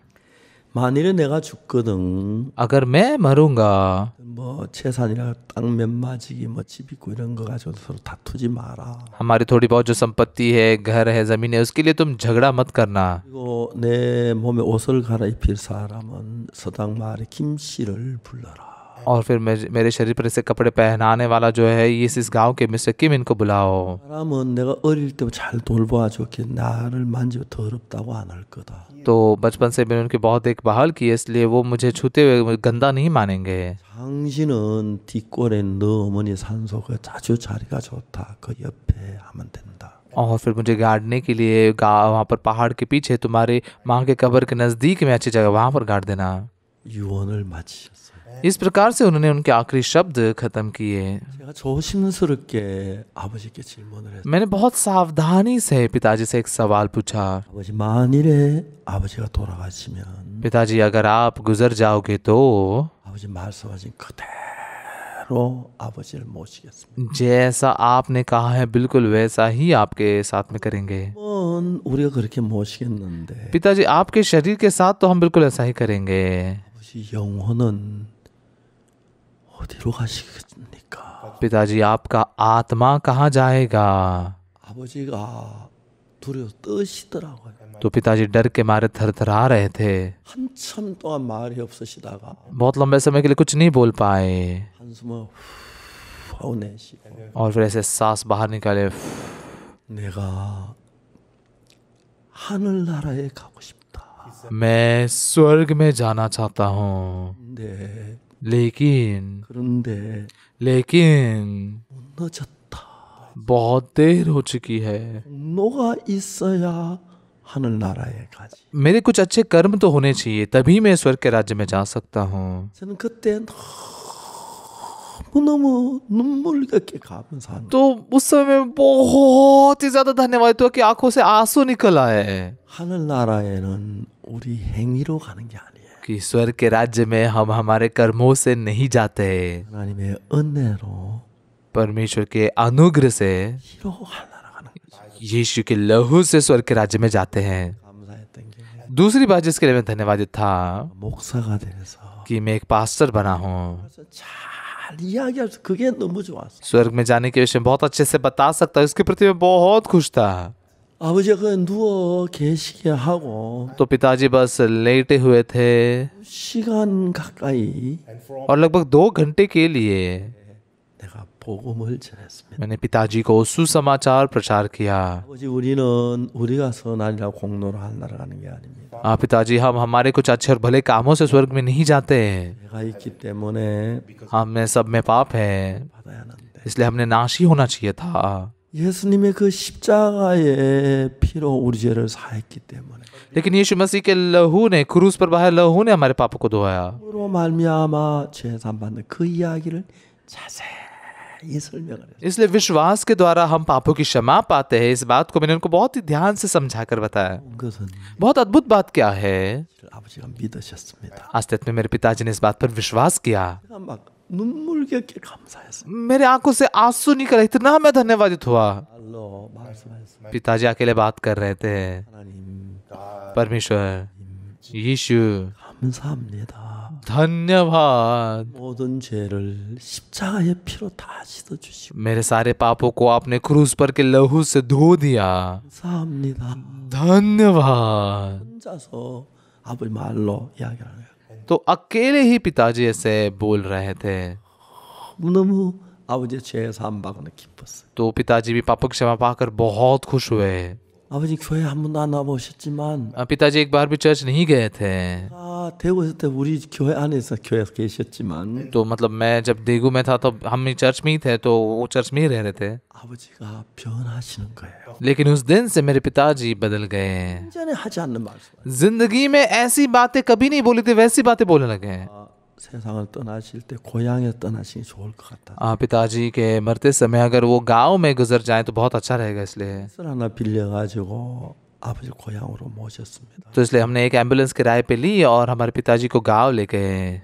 만일에 내가 죽거든 अगर मैं मरूंगा 뭐 재산이나 땅 몇 마지기 뭐 집 있고 이런 거 가지고 서로 다투지 마라. हमारी थोड़ी बहुत जो संपत्ति है, घर है, ज़मीन है, उसके लिए तुम झगड़ा मत करना। 그리고 내 몸에 옷을 갈아입힐 사람은 서당 마을의 김 씨를 불러라. और फिर मेरे शरीर पर ऐसे कपड़े पहनाने वाला जो है ये इस गांव के मिस्टर किम, इनको बुलाओ। 사람은 내가 어릴 때 잘 돌봐줬기에 나를 만지고 더럽다고 안 할 거다. तो बचपन से मैंने उनकी बहुत देखभाल की है, इसलिए वो मुझे छूते हुए गंदा नहीं मानेंगे। 당신은 뒷골에 너 어머니 산소가 자주 자리가 좋다. 그 옆에 하면 된다. और फिर मुझे गाड़ने के लिए वहाँ पर पहाड़ के पीछे तुम्हारे माँ के कब्र के नज़दीक में अच्छी जगह वहाँ पर गाड़ देना। 유언을 마치셨어요. इस प्रकार से उन्होंने उनके आखिरी शब्द खत्म किए। 제가 조심스럽게 아버지께 질문을 했어요. मैंने बहुत सावधानी से पिताजी से एक सवाल पूछा, 아버지 만일에 아버지가 돌아가시면 पिताजी अगर आप गुजर जाओगे तो 아버지 말씀하신 그대로 아버지를 모시겠습니다. जैसा आपने कहा है बिल्कुल वैसा ही आपके साथ में करेंगे। 우리가 그렇게 모시겠는데 पिताजी आपके शरीर के साथ तो हम बिल्कुल ऐसा ही करेंगे। 아버지 영혼은 어디로 가시겠습니까? पिताजी आपका आत्मा कहाँ जाएगा? 아버지가 두려워 떠시더라고요. तो पिताजी डर के मारे थरथरा रहे थे। 한참 동안 말이 없으시다가 बहुत लंबे समय के लिए कुछ नहीं बोल पाए 한숨을 후 하고 내쉬고 और फिर ऐसे सांस बाहर निकाले। 내가 하늘나라에 가고 싶다. मैं स्वर्ग में जाना चाहता हूँ, 근데 लेकिन 못 늦었다. बहुत देर हो चुकी है। 공로가 있어야 하늘나라에 가지. मेरे कुछ अच्छे कर्म तो होने चाहिए, तभी मैं स्वर्ग के राज्य में जा सकता हूँ। 저는 그때 너무너무 눈물겹게 가면서 한 तो उस समय में बहुत ही ज्यादा धन्यवाद हुआ कि आंखों से आंसू निकल आए 하늘나라에는 우리 행위로 가는 게 아니에요. कि स्वर्ग के राज्य में हम हमारे कर्मों से नहीं जाते, 하나님의 은혜로 परमेश्वर के अनुग्रह से, 피로 하늘나라 가는 거죠. यीशु के लहू से स्वर्ग के राज्य में जाते हैं। 감사했던 게 दूसरी बात जिसके लिए मैं धन्यवादित था 목사가 돼서 कि मैं एक पास्टर बना हूँ। 그래서 잘 이야기할 수 그게 너무 좋았어. स्वर्ग में जाने के विषय में बहुत अच्छे से बता सकता हूँ, इसके प्रति मैं बहुत खुश था। 아버지가 그 누워 계시게 하고 तो पिताजी बस लेटे हुए थे 2시간 가까이 और लगभग 2 घंटे के लिए 내가 복음을 전했습니다. मैंने पिताजी को सुसमाचार प्रचार किया। 아버지, 우리는 우리가 선하리라 공로로 하늘나라 가는 게 아닙니다. पिताजी, हम हमारे कुछ अच्छे और भले कामों से स्वर्ग में नहीं जाते हैं। 내가 있기 때문에 हम में सब में पाप है, 받아야 하는데, इसलिए हमने नाश ही होना चाहिए था। 예수님의 그 십자가의 피로 우리 죄를 사했기 때문에 लेकिन यीशु मसीह के लहू ने, क्रूस पर बहाया लहू ने हमारे पापों को धोया। 그로 말미암아 죄 사함 받는 그 이야기를 자세히 설명을 했어요. इसलिए विश्वास के द्वारा हम पापों की क्षमा पाते हैं। इस बात को मैंने उनको बहुत ही ध्यान से समझा कर बताया। 그것은 बहुत अद्भुत बात क्या है, 아버지가 믿으셨습니다. अस्तित्व में मेरे पिताजी ने इस बात पर विश्वास किया। 제가 막 눈물겹게 감사했어요. मेरे आंखों से आंसू निकल, इतना मैं धन्यवादित हुआ। 말로 말씀하셨습니다. पिताजी अकेले बात कर रहे थे। 하나님 परमेश्वर, यीशु, 감사합니다. धन्यवाद, 모든 죄를 십자가의 피로 다 씻어주시고 मेरे सारे पापों को आपने क्रूस पर के लहू से धो दिया। 감사합니다. धन्यवाद। 혼자서 아버지 말로 이야기를 하는 거예요. तो अकेले ही पिताजी ऐसे बोल रहे थे। 너무 아버지의 죄 사함 받고는 기뻤어요. तो पिताजी भी पापों की क्षमा पाकर बहुत खुश हुए। 아버지 교회 한 번도 안 와보셨지만 पिताजी एक बार भी चर्च नहीं गए थे। 대구 있을 때 우리 교회 안에서 교회에서 계셨지만 तो मतलब मैं जब देगू में था तो हम भी चर्च में ही थे, तो वो चर्च में ही रह रहे थे। 아버지가 변하시는 거예요. लेकिन उस दिन से मेरे पिताजी बदल गए। 전에 하지 않는 말씀. जिंदगी में ऐसी बातें कभी नहीं बोली थी, वैसी बातें बोलने लगे। 세상을 떠나실 때 고향에 떠나시기 좋을 것 같다. पिताजी के मरते समय अगर वो गांव में गुजर जाए तो बहुत अच्छा रहेगा। इसलिए 술 하나 빌려가지고 아버지 고향으로 모셨습니다. तो इसलिए हमने एक एम्बुलेंस किराए पे ली और हमारे पिताजी को गांव ले गए।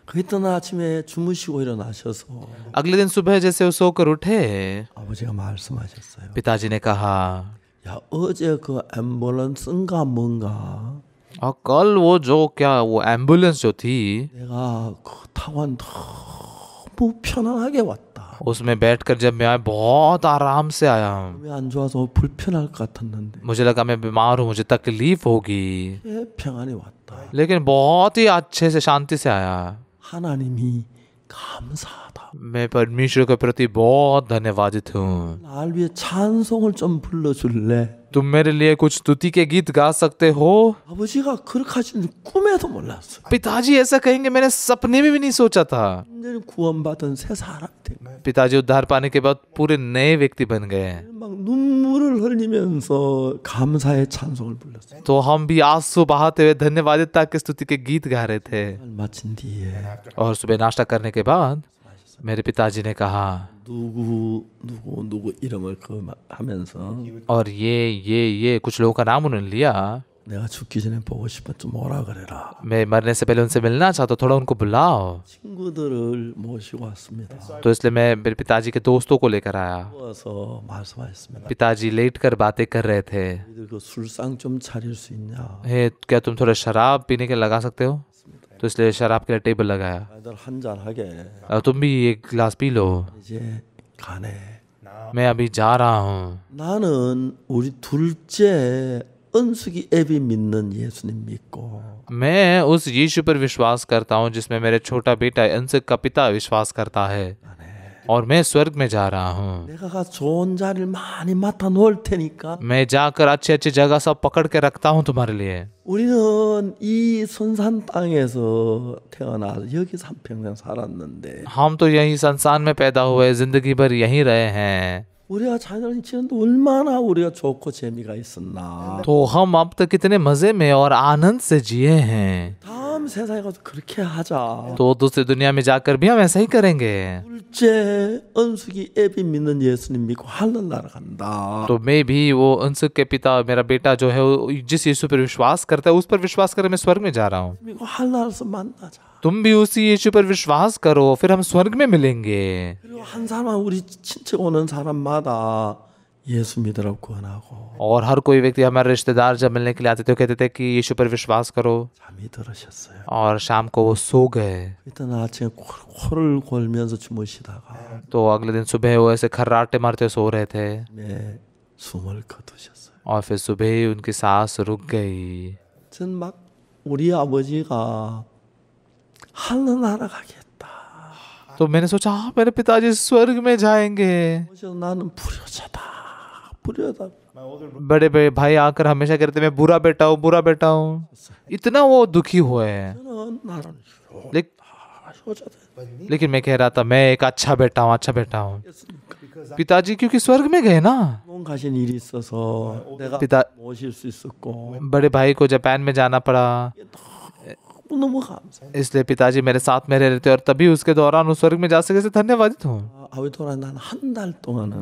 그 이튿날 아침에 주무시고 일어나셔서 अगले दिन सुबह जैसे वो सोकर उठे, 아버지가 말씀하셨어요. पिताजी ने कहा, 야, 어제 그 앰뷸런스인가 뭔가 और कल वो जो क्या वो एम्बुलेंस जो थी, 내가 그 타고 너무 편안하게 왔다. उसमें बैठकर जब मैं आया बहुत आराम से आया। 몸이 안 좋아서 불편할 것 같았는데 मुझे लगा मैं बीमार हूँ, मुझे तकलीफ होगी, 평안히 왔다. लेकिन बहुत ही अच्छे से शांति से आया। 하나님이 감사하다. मैं परमेश्वर के प्रति बहुत धन्यवादित हूँ। 날 위해 찬송을 좀 불러줄래? तुम मेरे लिए कुछ स्तुति के गीत गा सकते हो? 아버지가 그렇게 하시는 꿈에도 몰랐어요. पिताजी ऐसा कहेंगे मैंने सपने में भी नहीं सोचा था। 완전히 구원받은 새 사람이 된 거예요. पिताजी उद्धार पाने के बाद पूरे नए व्यक्ति बन गए। 막 눈물을 흘리면서 감사의 찬송을 불렀어요. तो हम भी आंसू बहाते हुए धन्यवादिता के स्तुति के गीत गा रहे थे। 마친 뒤에 और सुबह नाश्ता करने के बाद मेरे पिताजी ने कहा, 누구 이름을 하면서 और ये कुछ लोगों का नाम उन्होंने लिया। 내가 죽기 전에 보고 싶은 좀 오라 그래라. मैं मरने से पहले उनसे मिलना चाहता, थोड़ा उनको बुलाओ। 친구들을 모시고 왔습니다. तो इसलिए मैं मेरे पिताजी के दोस्तों को लेकर आया। 누워서 말씀하셨습니다. पिताजी लेट कर बातें कर रहे थे। 너희들 그 술상 좀 차릴 수 있냐? क्या तुम थोड़ा शराब पीने के लगा सकते हो? तो इसलिए शराब के लिए टेबल लगाया। 애들 한잔 하게. तुम भी एक गिलास पी लो, 이제 가네. मैं अभी जा रहा हूँ। 나는 우리 둘째 은숙이 애비 믿는 예수님 믿고 मैं उस यीशु पर विश्वास करता हूँ जिसमें मेरे छोटा बेटा अंशक का पिता विश्वास करता है, और मैं स्वर्ग में जा रहा हूँ। 내가 가 좋은 자리를 많이 맡아 놓을 테니까 मैं जाकर अच्छी अच्छी जगह सब पकड़ के रखता हूँ तुम्हारे लिए। 우리는 이 선산 땅에서 태어나서 여기서 한평생 살았는데 हम तो यही संसार में पैदा हुए, जिंदगी भर यहीं रहे हैं, 우리가 자녀를 지는데 얼마나 우리가 좋고 재미가 있었나. तो हम अब तक कितने मजे में और आनंद से जिए हैं। 다음 세상에 가서 그렇게 하자. तो दूसरी दुनिया में जाकर भी हम ऐसा ही करेंगे। 둘째 은숙이 애비 믿는 예수님 믿고 하늘나라 간다. तो मैं भी वो अंशक के पिता, मेरा बेटा जो है वो जिस यीशु पर विश्वास करता है उस पर विश्वास कर मैं स्वर्ग में जा रहा हूँ। 믿고 하늘나라에서 만나자. तुम भी उसी यीशु पर विश्वास करो, फिर हम स्वर्ग में मिलेंगे। 그리고 한 사람 우리 친척 오는 사람마다 예수 믿으라고 권하고 और हर कोई व्यक्ति, हमारे रिश्तेदार जब मिलने के लिए आते थे कहते थे कि यीशु पर विश्वास करो, 잠이 들으셨어요. और शाम को वो सो गए। 이따 아침에 코를 골면서 주무시다가 तो अगले दिन सुबह वो ऐसे खर्राटे मारते सो रहे थे, 네, 숨을 거두셨어요. और फिर सुबह ही उनकी सांस रुक गई। 전 막 우리 아버지가 하늘나라 가겠다. तो मैंने सोचा मेरे पिताजी स्वर्ग में जाएंगे। 그래서 나는 불효자다. 불효자. बड़े बड़े भाई आकर हमेशा कहते मैं बुरा बेटा हूँ, बुरा बेटा हूँ। इतना वो दुखी हुए हैं। 저는 나는 लेक, 효자다. लेकिन मैं कह रहा था मैं एक अच्छा बेटा हूँ, अच्छा बेटा हूँ। पिताजी क्योंकि स्वर्ग में गए ना। 몸 가신 일이 있어서 내가 पिता 모실 수 있었고 बड़े भाई को जापान में जाना पड़ा, 너무 감사해. इसलिए पिताजी मेरे साथ में रह रहे थे और तभी उसके दौरान उस स्वर्ग में जा सके से धन्यवादित हूँ। 아버지 돌아 난 한 달 동안은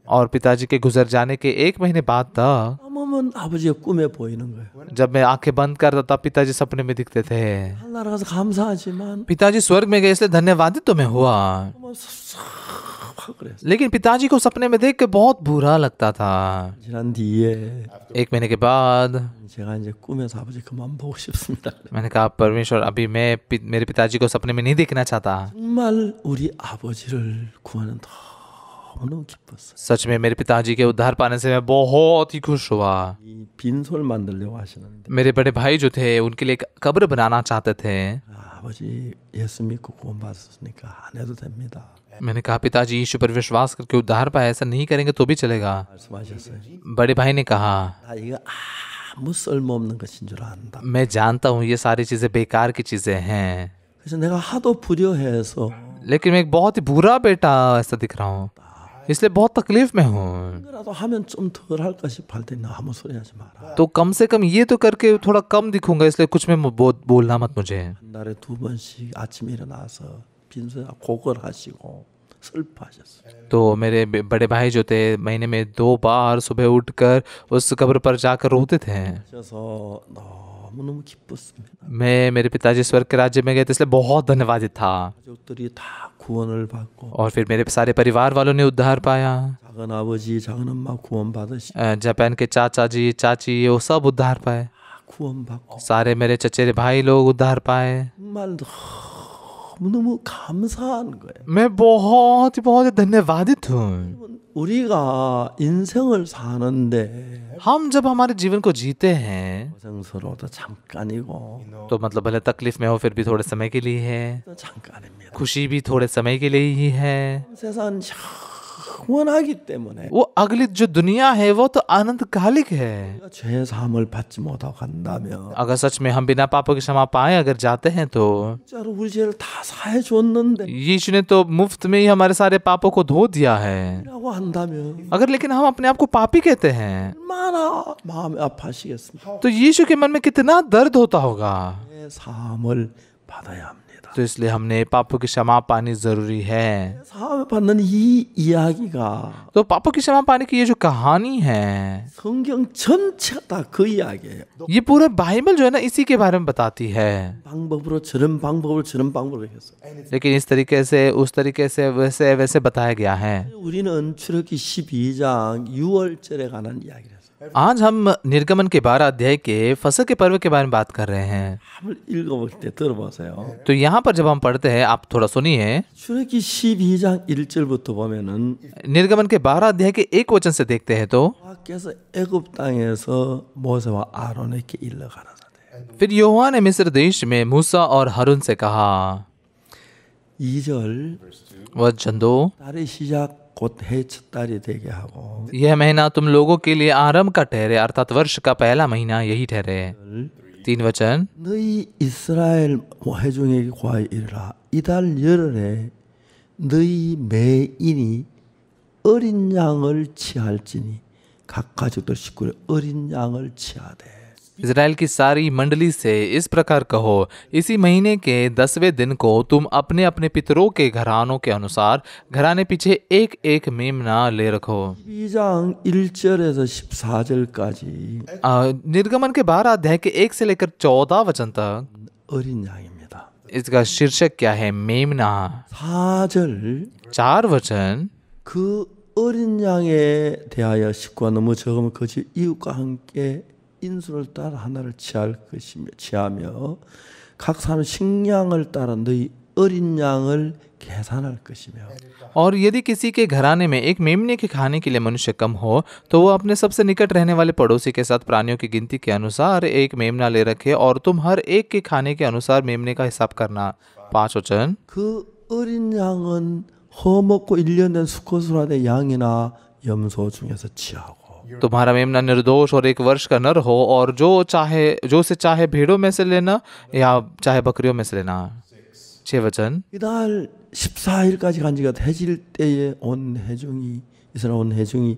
और पिताजी के गुजर जाने के 1 महीने बाद था, 어머면 아버지가 꿈에 보이는 거예요. जब मैं आंखें बंद करता था पिताजी सपने में दिखते थे। 하늘나라 가서 감사하지만 पिताजी स्वर्ग में गए इसलिए धन्यवादित तो मैं हुआ, 너무 섭섭하고 그랬어요. लेकिन पिताजी को सपने में देख के बहुत बुरा लगता था। 지난 뒤에 1 महीने के बाद 제가 이제 꿈에서 아버지 그만 보고 싶습니다. मैंने कहा परमेश्वर अभी मैं मेरे पिताजी को सपने में नहीं देखना चाहता। 정말 우리 아버지를 구하는 너무 기뻤어요. सच में मेरे पिताजी के उद्धार पाने से मैं बहुत ही खुश हुआ। 이 빈소를 만들려고 하시는데 मेरे बड़े भाई जो थे उनके लिए एक कब्र बनाना चाहते थे। 아버지 예수 믿고 구원받았으니까 안 해도 됩니다. मैंने कहा पिताजी यीशु पर विश्वास करके उद्धार पाए, ऐसा नहीं करेंगे तो भी चलेगा। 말씀하셨어요. बड़े भाई ने कहा 나 이거 아무 쓸모없는 것인 줄 안다. मैं जानता हूँ ये सारी चीजें बेकार की चीजें हैं, 그래서 내가 하도 불효해서 लेकिन मैं एक बहुत ही बुरा बेटा ऐसा दिख रहा हूँ, इसलिए बहुत तकलीफ में हूँ। 이거라도 하면 좀 덜 할까 싶어 할 때 아무 소리 하지 마라. तो कम से कम ये तो करके थोड़ा कम दिखूंगा, इसलिए कुछ में बोलना मत मुझे। 한 달에 2번씩 아침에 일어나서 빈소에 고걸하시고 슬퍼하셨어요. तो मेरे बड़े भाई जो थे महीने में 2 बार सुबह उठकर उस कब्र पर जाकर रोते थे। 그래서 너무너무 기뻤습니다. मैं मेरे पिताजी स्वर्ग के राज्य में गए थे इसलिए बहुत धन्यवादित था। 가족들이 다 구원을 받고 और फिर मेरे सारे परिवार वालों ने उद्धार पाया। 작은 아버지, 작은 엄마 구원 받으시 जापान के चाचा जी चाची वो सब उद्धार पाए, 구원 받고 सारे मेरे चचेरे भाई लोग उद्धार पाए। 정말 너무너무 감사한 거예요. मैं बहुत ही धन्यवादित हूँ। 우리가 인생을 사는데 हम जब हमारे जीवन को जीते हैं 고생스러워도 잠깐이고 तो मतलब भले तकलीफ में हो फिर भी थोड़े समय के लिए है, 또 잠깐입니다. खुशी भी थोड़े समय के लिए ही है। 세상은 영원하기 때문에 वो अगली जो दुनिया है वो तो अनंतकालिक है। 우리가 죄 사함을 받지 못하고 간다면 अगर सच में हम बिना पापों की क्षमा पाए अगर जाते हैं तो 진짜로 우리 죄를 다 사해 줬는데 यीशु ने तो मुफ्त में ही हमारे सारे पापों को धो दिया है। 라고 한다면 अगर लेकिन हम अपने आप को पापी कहते हैं 얼마나 마음이 아파하시겠습니까? तो यीशु के मन में कितना दर्द होता होगा। 죄 사함을 받아야 합니다. तो इसलिए हमने पापों की क्षमा पानी जरूरी है। 사함을 받는 이 이야기가 तो पापों की क्षमा पाने की ये जो कहानी है 성경 전체가 다 그 이야기예요. ये पूरा बाइबल जो है ना इसी के बारे में बताती है। 방법으로 저런 방법을 저런 방법으로 했어요. लेकिन इस तरीके से उस तरीके से वैसे वैसे बताया गया है। 우리는 출애굽기 12장 6월절에 관한 이야기를 했어요. आज हम निर्गमन के 12 अध्याय के फसह के पर्व के बारे में बात कर रहे हैं। 한번 읽어볼 때 들어보세요. तो यहाँ पर जब हम पढ़ते हैं आप थोड़ा सुनिए। 출애굽기 12장 1절부터 보면은 निर्गमन के 12 अध्याय के 1 वचन से देखते हैं तो 여호와께서 애굽 땅에서 모세와 아론에게 일러 가라사대. फिर यहोवा ने मिस्र देश में मूसा और हारून से कहा। 2절 वचन 2 달의 시작 곧 해 첫 달이 되게 하고 यह महीना तुम लोगों के लिए आरंभ का ठहरे अर्थात वर्ष का पहला महीना यही ठहरे। 3 वचन 너희 이스라엘 회중에게 고하여 이르라 이달 열흘에 너희 매인이 어린 양을 취할지니 각 가족들 식구에 어린 양을 취하되 इज़राइल की सारी मंडली से इस प्रकार कहो, इसी महीने के 10वें दिन को तुम अपने अपने पितरों के घरानों के अनुसार घराने पीछे एक एक मेमना ले रखो। 12장 1절에서 14절까지 निर्गमन के 12 अध्याय के 1 से लेकर 14 वचन तक 어린 양입니다. इसका शीर्षक क्या है? मेमना। 4절 4 वचन 그 어린 양에 대하여 식구가 너무 적으면 그 집 이웃과 함께 인수를 따라 하나를 취하며 각 사람 식량을 따라 너희 어린 양을 계산할 것이며 और यदि किसी के घराने में एक मेमने के खाने के लिए मनुष्य कम हो तो वो अपने सबसे निकट रहने वाले पड़ोसी के साथ प्राणियों की गिनती के अनुसार एक मेमना ले रखे और तुम हर एक के खाने के अनुसार मेमने का हिसाब करना। 5 वचन 그 어린 양은 허먹고 1년 된 수컷으로 된 양이나 염소 중에서 취하고 तुम्हारा मेमना निर्दोष और 1 वर्ष का नर हो और जो से चाहे भेड़ों में से लेना या चाहे बकरियों में से लेना। 6 वचन। 이달 14일까지 간 지가 해질 때에 온 회중이 이스라엘 온 회중이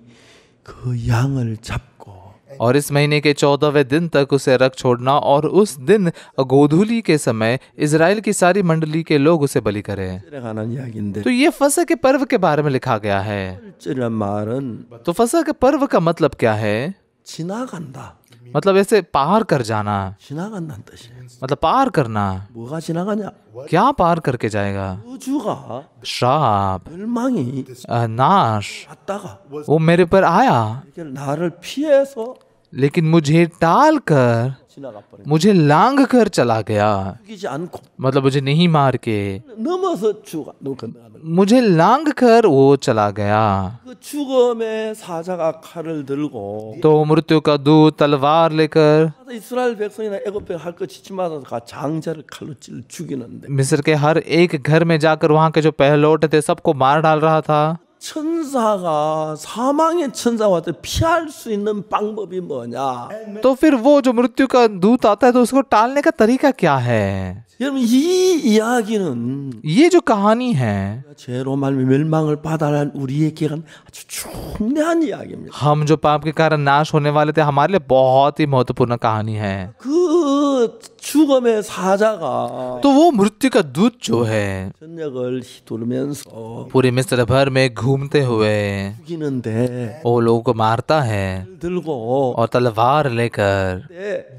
그 양을 잡고 और इस महीने के 14वें दिन तक उसे रख छोड़ना और उस दिन गोधूली के समय इजराइल की सारी मंडली के लोग उसे बलि करें। 관한 이야기인데 तो ये फसह के पर्व के बारे में लिखा गया है। 절이란 말은 तो फसह के पर्व का मतलब क्या है? 지나간다. मतलब ऐसे पार कर जाना, 지나간다는 뜻이에요. मतलब पार करना। 뭐가 지나가냐? क्या पार करके जाएगा? 우주가 श्राप, 멸망이 नाश 왔다가 वो मेरे पर आया, 이렇게 나를 피해서 लेकिन मुझे टाल कर, 지나가 버린 거예요. मुझे लांग कर चला गया। 죽이지 않고 मतलब मुझे नहीं मार के, 넘어서 너무 건너가는 거예요. मुझे लांग कर वो चला गया। 그 죽음의 사자가 칼을 들고 तो मृत्यु का दूत तलवार लेकर 이스라엘 백성이나 애굽 백성 할 거 지침마다 장자를 칼로 찔러 죽이는데 मिस्र के हर एक घर में जाकर वहां के जो पहलौठ थे सबको मार डाल रहा था। 천사가 사망의 천사가 왔을 때 피할 수 있는 방법이 뭐냐? तो फिर वो जो मृत्यु का दूत आता है तो उसको टालने का तरीका क्या है? 여러분 이 이야기는 ये जो कहानी है, 죄로 말미 멸망을 받아야 할 우리에게는 아주 중대한 이야기입니다. हम जो पाप के कारण नाश होने वाले थे हमारे लिए बहुत ही महत्वपूर्ण कहानी है। 그 죽음의 사자가 तो वो मृत्यु का दूत जो है 전역을 휘두르면서 पूरे मिस्र भर में घूमते हुए 죽이는데 वो लोगों को मारता है 들고 और तलवार लेकर,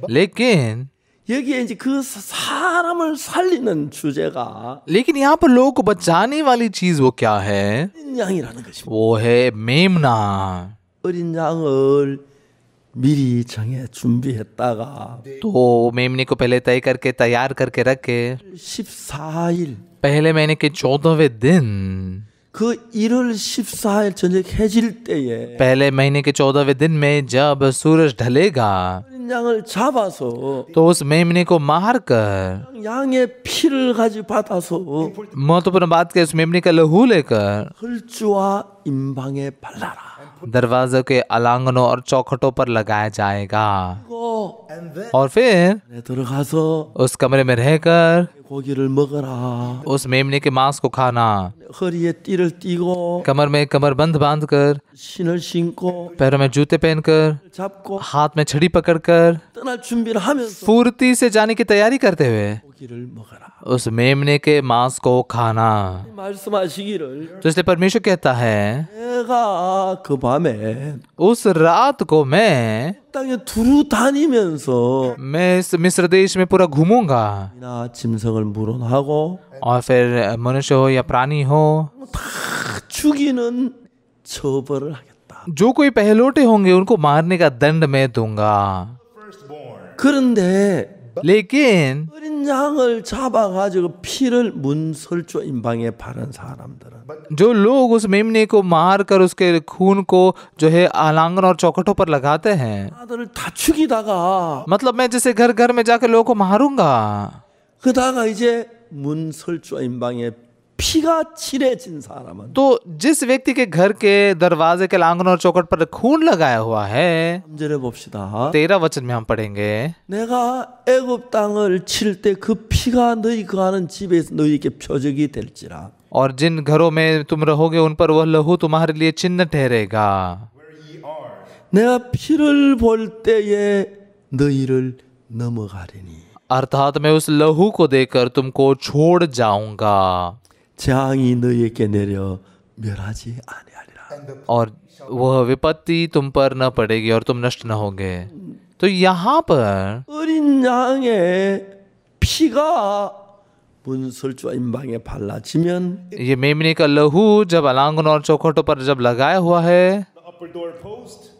लेकिन 여기에 이제 그 사람을 살리는 주제가 लेकिन यहाँ पर लोगों को बचाने वाली चीज वो क्या है? 어린 양이라는 것입니다. वो है मेमना। 어린 양을 미리 정해 준비했다가 तो मेमने को पहले तय करके तैयार करके रखे 14일 पहले महीने के 14वें दिन, 그 1월 14일 저녁 해질 때에 पहले महीने के 14वें दिन में जब सूरज ढलेगा 어린 양을 잡아서 तो उस मेमने को मार कर, 양의 피를 가지고 받아서 महत्वपूर्ण बात के उस मेमने का लहू लेकर 헐주와 임방에 발라라. दरवाजे के अलांगनों और चौखटों पर लगाया जाएगा। 그리고 और फिर 안에 들어가서 उस कमरे में रहकर 고기를 먹어라. उस मेमने के मांस को खाना, 허리에 띠를 띠고 कमर में कमरबंद बांधकर, 신을 신고 पैरों में जूते पहनकर, 잡고 हाथ में छड़ी पकड़कर 떠날 준비를 하면서 फुर्ती से जाने की तैयारी करते हुए 고기를 먹어라. उस मेमने के मांस को खाना। 말씀하시기를 तो इसलिए परमेश्वर कहता है, 내가 그 밤에 उस रात को मैं 땅에 두루 다니면서 इस मिस्र देश में पूरा घूमूंगा 나 짐승을 물어하고 और फिर मनुष्य हो या प्राणी हो, 다 죽이는 처벌을 하겠다. जो कोई पहलौठे होंगे उनको मारने का दंड मैं दूंगा। 그런데 लेकिन 어린 양을 잡아가지고 피를 문설주 임방에 바른 사람들은 जो लोग उस मेमने को मार कर उसके खून को जो है आलांगन और चौखटों पर लगाते हैं, 아들을 다 죽이다가 मतलब मैं जैसे घर घर में जाकर लोगों को मारूंगा, 그다가 이제 문설주 임방에 피가 칠해진 사람은 तो जिस व्यक्ति के घर के दरवाजे के आंगन और चौखट पर खून लगाया हुआ है, 3절에 봅시다. 13 वचन में हम पढ़ेंगे, 내가 애굽 땅을 칠 때 그 피가 너희 거하는 집에서 너희에게 표적이 될지라. और जिन घरों में तुम रहोगे उन पर वह लहू तुम्हारे लिए चिन्ह ठहरेगा। 내가 피를 볼 때에 너희를 넘어가리니 अर्थात मैं उस लहू को देकर तुमको छोड़ जाऊंगा 재앙이 너희에게 내려 멸하지 아니하리라. और वह विपत्ति तुम पर न पड़ेगी और तुम नष्ट न होगे। तो यहाँ पर 어린 양의 피가 문설주와 임방에 발라지면 ये मेमने का लहू जब अलांगन और चौखटों पर जब लगाया हुआ है,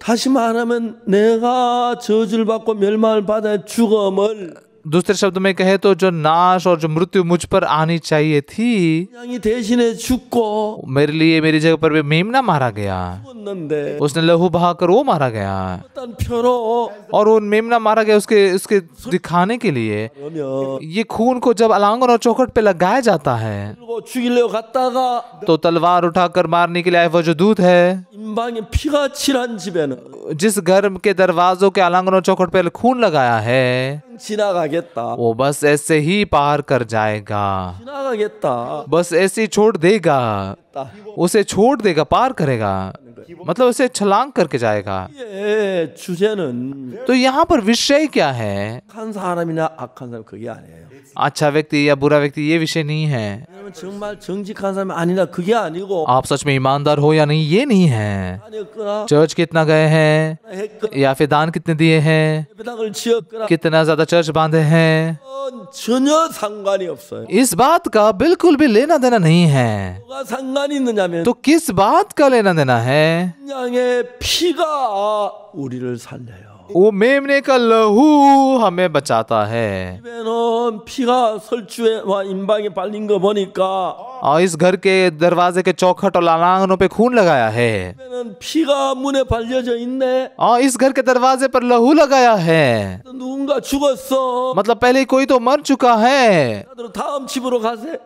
다시 말하면 내가 저주를 받고 멸망을 받아 죽음을 दूसरे शब्द में कहे तो जो नाश और जो मृत्यु मुझ पर आनी चाहिए थी, 양이 대신에 죽고 मेरे लिए मेरी जगह पर भी मेमना मारा गया। 죽었는데 उसने लहू बहाकर वो मारा गया 어떤 표로 और वो मेमना मारा गया उसके दिखाने के लिए। 그러면 ये खून को जब अलांगन और चौखट पे लगाया जाता है 그리고 죽이려고 갔다가 तो तलवार उठाकर मारने के लिए आए वो जो दूत है, 임방에 피가 칠한 집에는 जिस घर के दरवाजों के अलांगन और चौखट पे खून लगाया है, 지나가겠다. वो बस ऐसे ही पार कर जाएगा, 지나가겠다. बस ऐसे ही छोड़ देगा, उसे छोड़ देगा, पार करेगा, मतलब उसे छलांग करके जाएगा। 예, 주제는 तो यहाँ पर विषय क्या है? 착한 사람이나 악한 사람 그게 아니에요. अच्छा व्यक्ति या बुरा व्यक्ति ये विषय नहीं है। 왜냐면 정말 정직한 사람이 아니라 그게 아니고 आप सच में ईमानदार हो या नहीं ये नहीं है। 아니었거나 चर्च कितना गए हैं 했거나 या फिर दान कितने दिए हैं, 배당을 지었거나 कितना ज्यादा चर्च बांधे हैं, 전혀 상관이 없어요. इस बात का बिल्कुल भी लेना देना नहीं है। 뭐가 상관이 있느냐면 तो किस बात का लेना देना है? 양의 피가 우리를 살려요. वो मेमने का लहू हमें बचाता है। 집에는 피가 설주에 와 임방에 발린 거 보니까 और इस घर के दरवाजे के चौखट और आंगनों पे खून लगाया है, 집에는 피가 문에 발려져 있네. और इस घर के दरवाजे पर लहू लगाया है, 누군가 죽었어. मतलब पहले कोई तो मर चुका है, 다들 다음 집으로 가세.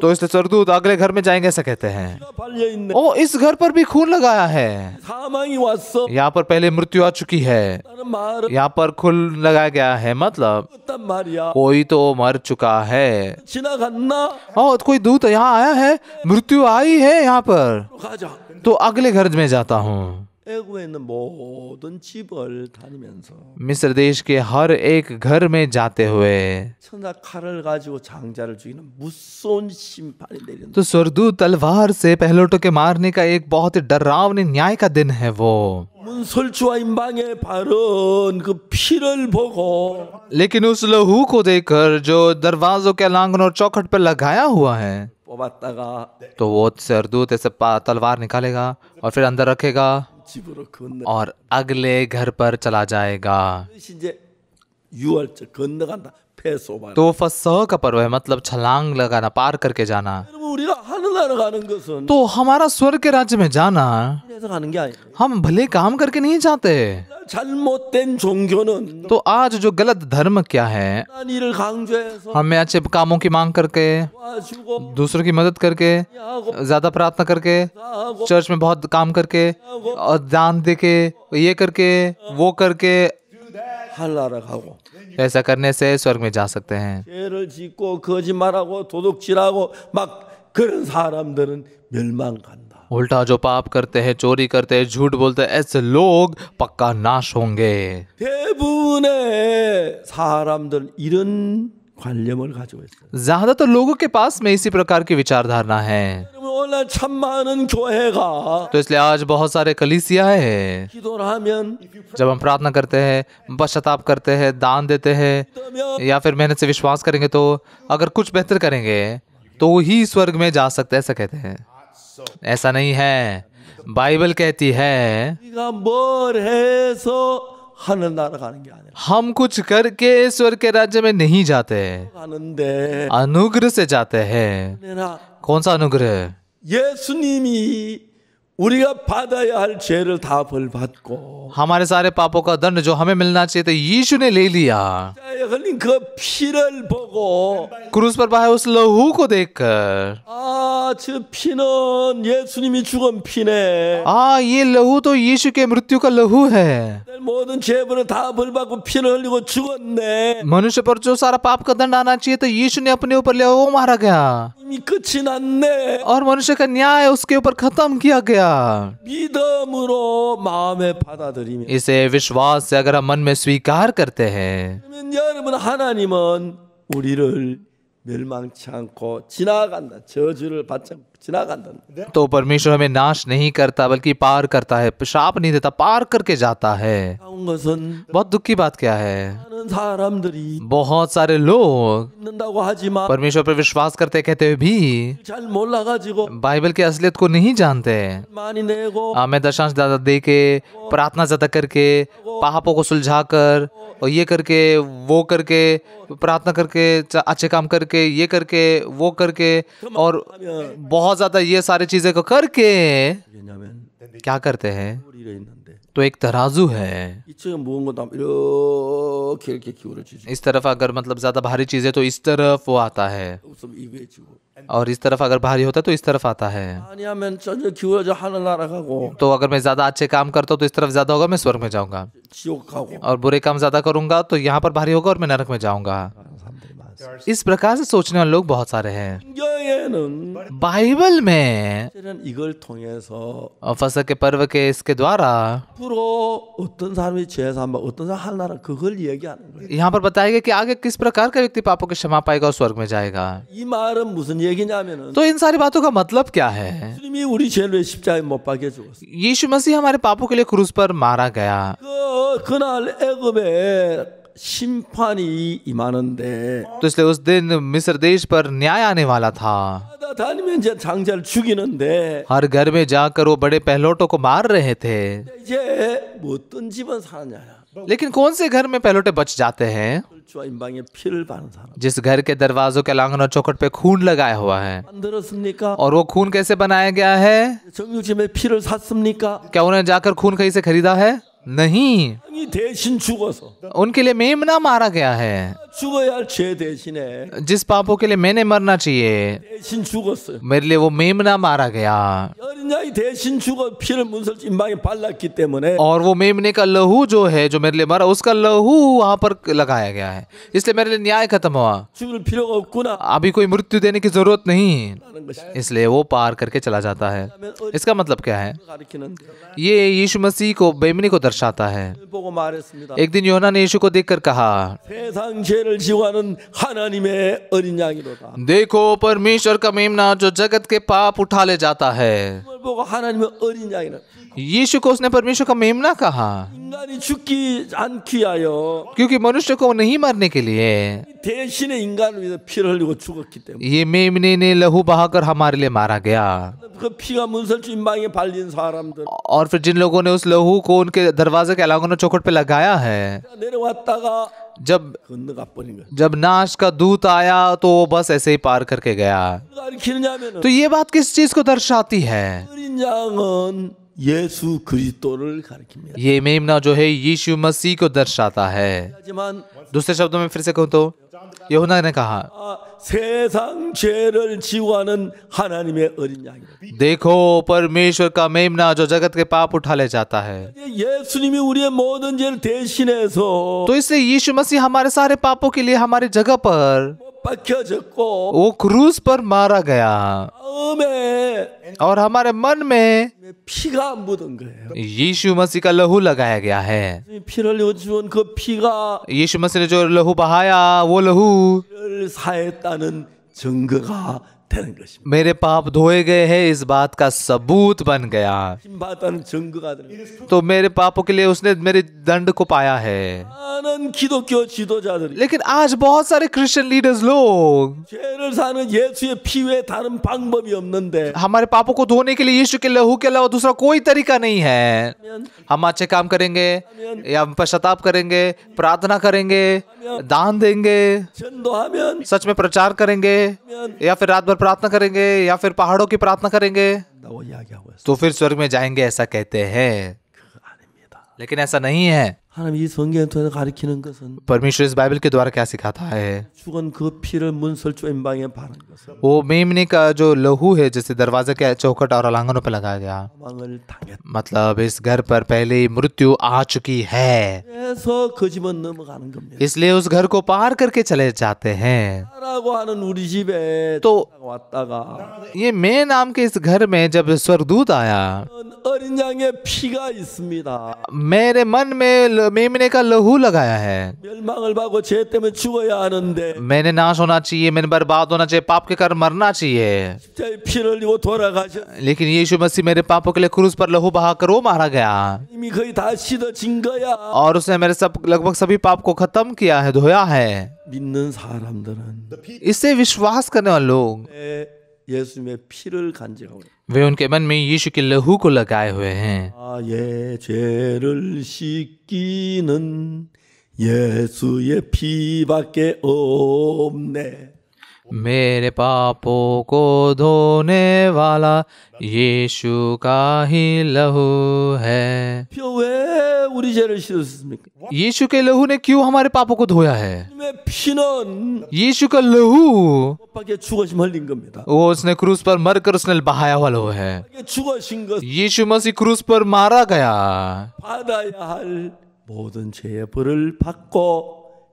तो इसलिए स्वर्गदूत अगले घर में जाएंगे ऐसा कहते हैं। 피가 발려 있네. ओ इस घर पर भी खून लगाया है, 사망이 왔어. यहाँ पर पहले मृत्यु आ चुकी है, 다른 말은 यहाँ पर खून लगाया गया है, मतलब 어떤 말이야? कोई तो मर चुका है। 지나갔나? और कोई दूत यहाँ आया है, मृत्यु आई है यहाँ पर, 가자. तो अगले घर में जाता हूँ। 애굽에 있는 모든 집을 다니면서 मिस्र देश के हर एक घर में जाते हुए 천사 칼을 가지고 장자를 죽이는 무서운 심판이 내린다. तो स्वर्गदूत तलवार से पहलोटों के मारने का एक बहुत ही डरावने न्याय का दिन है वो। 문설주와 임방에 바른 그 피를 보고 लेकिन उस लहू को देखकर जो दरवाजों के अलांगन और चौखट पर लगाया हुआ है, 뽑았다가 तो वो स्वर्गदूत ऐसे तलवार निकालेगा और फिर अंदर रखेगा 집으로 건너. और अगले घर पर चला जाएगा। 그것이 이제 유월절 건너간다. 패소반. तो फसह का पर्व है, मतलब छलांग लगाना, पार करके जाना। 여러분 우리가 하늘나라 가는 것은 तो हमारा स्वर्ग के राज्य में जाना 그래서 가는 게 아니에요. हम भले काम करके नहीं जाते। 잘못된 종교는 तो आज जो गलत धर्म क्या है, 난 일을 강조해서 हमें अच्छे कामों की मांग करके, 도와주고 दूसरों की मदद करके, 하고 ज्यादा प्रार्थना करके, 하고 चर्च में बहुत काम करके और दान देके, ये करके, वो करके, 하늘나라 가고 ऐसा करने से स्वर्ग में जा सकते हैं। 죄를 짓고 거짓말하고 도둑질하고 막 그런 사람들은 멸망 간다. उल्टा जो पाप करते हैं, चोरी करते हैं, झूठ बोलते हैं, ऐसे लोग पक्का नाश होंगे। 대부분의 사람들은 이런 관념을 가지고 있어요. ज्यादातर लोगों के पास में इसी प्रकार की विचारधारणा है। 여러분 오늘 참 많은 교회가 तो इसलिए आज बहुत सारे कलीसियाएं हैं, 기도를 하면 जब हम प्रार्थना करते हैं, पश्चाताप करते हैं, दान देते हैं 그러면 या फिर मेहनत से विश्वास करेंगे, तो अगर कुछ बेहतर करेंगे तो ही स्वर्ग में जा सकते हैं, ऐसा कहते हैं। ऐसा नहीं है। बाइबल कहती है 우리가 뭘 해서 하늘나라 가는 게 아니라 हम कुछ करके स्वर्ग के राज्य में नहीं जाते, 가는데 अनुग्रह से जाते हैं। 내가 कौन सा अनुग्रह? 예수님이 우리가 받아야 할 죄를 다 벌받고 हमारे सारे पापों का दंड जो हमें मिलना चाहिए तो यीशु ने ले लिया। 자에 흘린 그 피를 보고 क्रूस पर बहाए उस लहू को देखकर, 저 피는 예수님이 죽은 피네. ये लहू तो यीशु के मृत्यु का लहू है। 내 모든 죄벌을 다 벌받고 피를 흘리고 죽었네. मनुष्य पर जो सारा पाप का दंड आना चाहिए तो यीशु ने अपने ऊपर लिया, वो मारा गया 이미 끝이 났네. और मनुष्य का न्याय उसके ऊपर खत्म किया गया। 믿음으로 마음에 받아들이면 इसे विश्वास से अगर हम मन में स्वीकार करते हैं 그러면 여러분 하나님은 우리를 멸망치 않고 지나간다. 저주를 받지 않고 지나간다. तो परमेश्वर हमें नाश नहीं करता बल्कि पार करता है, श्राप नहीं देता, पार करके जाता है। 나온 것은 बहुत दुख की बात क्या है, 많은 사람들이 बहुत सारे लोग 믿는다고 하지만 परमेश्वर पर विश्वास करते कहते हुए भी 잘 몰라가지고 बाइबल की असलियत को नहीं जानते। 많이 내고 मैं दशांश ज्यादा दे के, प्रार्थना ज्यादा करके, पापों को सुलझा कर और ये करके वो करके, प्रार्थना करके, अच्छे काम करके, ये करके वो करके और बहुत ज्यादा ये सारी चीजें को करके 왜냐면 क्या करते हैं, 우리가 있는데 तो एक तराजू है। 이쪽에 무거운 것도 하면 이렇게 기울어지죠. इस तरफ अगर मतलब ज्यादा भारी चीज है तो इस तरफ वो आता है, 없으면 이거에 지고 और इस तरफ अगर भारी होता है तो इस तरफ आता है। 아니하면 전혀 기울어져 하늘 날아가고 तो अगर मैं ज्यादा अच्छे काम करता हूँ तो इस तरफ ज्यादा होगा, मैं स्वर्ग में जाऊंगा, 지옥 가고 और बुरे काम ज्यादा करूंगा तो यहाँ पर भारी होगा और मैं नरक में जाऊंगा। 사람들이 많습니다. इस प्रकार से सोचने वाले लोग बहुत सारे हैं। 성경에는 बाइबल में 사실은 이걸 통해서 और फसह के पर्व के इसके द्वारा 앞으로 어떤 사람이 죄 사함, 어떤 사람 하나라 그걸 얘기하는 거예요. यहाँ पर बताया गया कि आगे किस प्रकार का व्यक्ति पापों की क्षमा पाएगा और स्वर्ग में जाएगा। 이 말은 무슨 얘기냐면은 तो इन सारी बातों का मतलब क्या है, 주님이 우리 죄를 위해 십자가에 못 박혀 죽었어. यीशु मसीह हमारे पापों के लिए क्रूस पर मारा गया। 그날 애굽에 심판이 임하는데 तो इसलिए उस दिन मिस्र देश पर न्याय आने वाला था। 다니면 이제 장자를 죽이는데 हर घर में जाकर वो बड़े पहलौटों को मार रहे थे, 이제 뭐 어떤 집은 사느냐? लेकिन कौन से घर में पहलौटे बच जाते हैं? 혈주와 임방에 피를 바른 사람 जिस घर के दरवाजों के लांगन और चौखट पे खून लगाया हुआ है। 만들었습니까? और वो खून कैसे बनाया गया है? 정육점에 피를 샀습니까? क्या उन्हें जाकर खून कहीं से खरीदा है? नहीं, 이 대신 죽어서 उनके लिए मेमना मारा गया है। 죽어야 할 죄 대신에 जिस पापों के लिए मैंने मरना चाहिए, 대신 죽었어요. मेरे लिए वो मेमना मारा गया। 어린 양이 대신 죽어 피를 문설 임방에 발랐기 때문에 और वो मेमने का लहू जो है, जो मेरे लिए मरा, उसका लहू वहां पर लगाया गया है, इसलिए मेरे लिए न्याय खत्म हुआ। 죽을 필요가 없구나 अभी कोई मृत्यु देने की जरूरत नहीं, 하는 것이 इसलिए वो पार करके चला जाता है। इसका मतलब क्या है? 가리키는데 ये यीशु मसीह को, मेमने को दर्शाता है। 보고 말했습니다. एक दिन यूहन्ना ने यीशु को देखकर कहा, 세상 죄를 지고하는 하나님의 어린 양이로다. देखो परमेश्वर का मेमना जो जगत के पाप उठा ले जाता है। 그걸 보고 하나님의 어린 양이라. यीशु को उसने परमेश्वर का मेमना कहा, 인간이 죽기 않기 위하여 क्योंकि मनुष्य को नहीं मरने के लिए 대신에 인간을 위해서 피를 흘리고 죽었기 때문에 ये मेमने ने लहू बहाकर हमारे लिए मारा गया। 그 피가 문설주 임방에 발린 사람들 और फिर जिन लोगों ने उस लहू को उनके दरवाजे के अलांगन और चौखट पे लगाया है, 내려왔다가 जब 건너가 버린 거야. जब नाश का दूत आया तो वो बस ऐसे ही पार करके गया। 가리키느냐면은 तो ये बात किस चीज को दर्शाती है? 어린 양은 예수 그리스도를 가리킵니다. ये मेमना जो है यीशु मसीह को दर्शाता है। 하지만 दूसरे शब्दों में फिर से कहूँ तो यूहन्ना ने कहा, 세상 죄를 지고하는 하나님의 어린 양이다. देखो परमेश्वर का मेमना जो जगत के पाप उठा ले जाता है। 예수님이 우리의 모든 죄를 대신해서 तो इससे यीशु मसीह हमारे सारे पापों के लिए हमारी जगह पर 박혀졌고 वो क्रूस पर मारा गया 마음에 और हमारे मन में 피가 묻은 거예요. यीशु मसीह का लहू लगाया गया है। 피를 흘려 주은 그 피가 यीशु मसीह ने जो लहू बहाया वो लहू 를 사했다는 증거가 되는 것입니다. मेरे पाप धोए गए हैं, इस बात का सबूत बन गया। 받다는 증거가 되는 것입니다. तो मेरे पापों के लिए उसने मेरे दंड को पाया है। 많은 기독교 지도자들이 लेकिन आज बहुत सारे क्रिश्चियन लीडर्स लोग 죄를 사는 예수의 피 외에 다른 방법이 없는데 हमारे पापों को धोने के लिए यीशु के लहू के अलावा दूसरा कोई तरीका नहीं है। हम अच्छे काम करेंगे या पश्चाताप करेंगे, प्रार्थना करेंगे, दान देंगे, 전도하면 सच में प्रचार करेंगे, या फिर रात भर प्रार्थना करेंगे, या फिर पहाड़ों की प्रार्थना करेंगे 나고 이야기하고 있어요. तो फिर स्वर्ग में जाएंगे, ऐसा कहते हैं। 그거 아닙니다. लेकिन ऐसा नहीं है। 하나님 이 성경을 통해서 가리키는 것은 परमेश्वर इस बाइबल के द्वारा क्या सिखाता है? 죽은 그 피를 문설주 엠방에 바른 것은 वो मेमने का जो लहू है जैसे दरवाजे के चौखट और अलांगनों पे लगाया गया, 망을 당했. मतलब इस घर पर पहले ही मृत्यु आ चुकी है, 그래서 그 집은 넘어가는 겁니다. इसलिए उस घर को पार करके चले जाते हैं। 라고 하는 우리 집에 तो 왔다가 ये मैं नाम के इस घर में जब स्वर्गदूत आया, 어린 양의 피가 있습니다. मेरे मन में मेमने का लहू लगाया है। 멸망을 받고 죄 때문에 죽어야 하는데 मैंने नाश होना चाहिए, मैंने बर्बाद होना चाहिए, पाप के कारण मरना चाहिए, 십자가에 피를 흘리고 돌아가셨. लेकिन यीशु मसीह मेरे पापों के लिए क्रूस पर लहू बहाकर वो मारा गया 이미 거의 다 씻어진 거야. और उसने मेरे सब लगभग सभी पाप को खत्म किया है, धोया है। 믿는 사람들은 इससे विश्वास करने वाले लोग 예수님의 피를 간직하고 वे उनके मन में यीशु के लहू को लगाए हुए हैं। 나의 죄를 씻기는 예수의 피밖에 없네. मेरे पापों को धोने वाला यीशु का ही लहू है। 피 왜 우리 죄를 씻었습니까? यीशु के लहू ने क्यों हमारे पापों को धोया है? 주님의 피는 यीशु का लहू 밖에 죽어심 흘린 겁니다. वो उसने क्रूस पर मरकर उसने बहाया हुआ लहू है। 밖에 죽어신 것 यीशु मसीह क्रूस पर मारा गया 받아야 할 모든 죄의 벌을 받고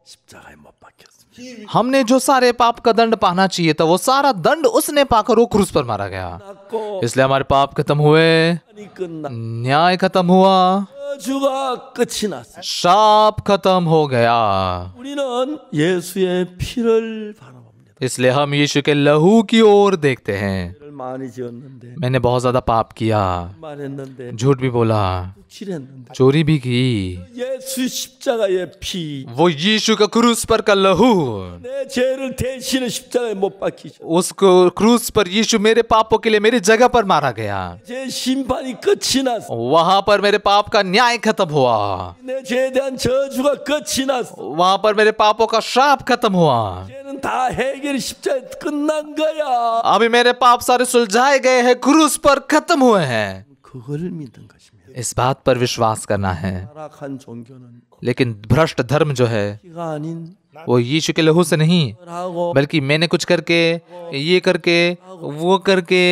십자가에 못 박혔습니다. हमने जो सारे पाप का दंड पाना चाहिए था वो सारा दंड उसने पाकर वो क्रूस पर मारा गया। 받고 इसलिए हमारे पाप खत्म हुए, 아니 끝나 न्याय खत्म हुआ, 저주가 끝이 났어요. शाप खत्म हो गया। 우리는 예수의 피를 바라봅니다. इसलिए हम यीशु के लहू की ओर देखते हैं। 죄를 많이 지었는데 मैंने बहुत ज्यादा पाप किया, 말했는데 झूठ भी बोला, 칠했는데 चोरी भी की। 예수 십자가의 피 वो यीशु का क्रूस पर का लहू, 내 죄를 대신에 십자가에 못 박히셔. उसको क्रूस पर यीशु मेरे पापों के लिए मेरी जगह पर मारा गया। 제 심판이 끝이 났어. वहां पर मेरे पाप का न्याय खत्म हुआ, 내 죄에 대한 저주가 끝이 났어. वहां पर मेरे पापों का श्राप खत्म हुआ। 죄는 다 해결이 십자가에 끝난 거야. अभी मेरे पाप सारे सुलझाए गए हैं, क्रूस पर खत्म हुए हैं। 그걸 믿는 것입니다. इस बात पर विश्वास करना है। 타락한 종교는 लेकिन भ्रष्ट धर्म जो है 피가 아닌 वो यीशु के लहू से नहीं, 하고 बल्कि मैंने कुछ करके, ये करके, वो करके।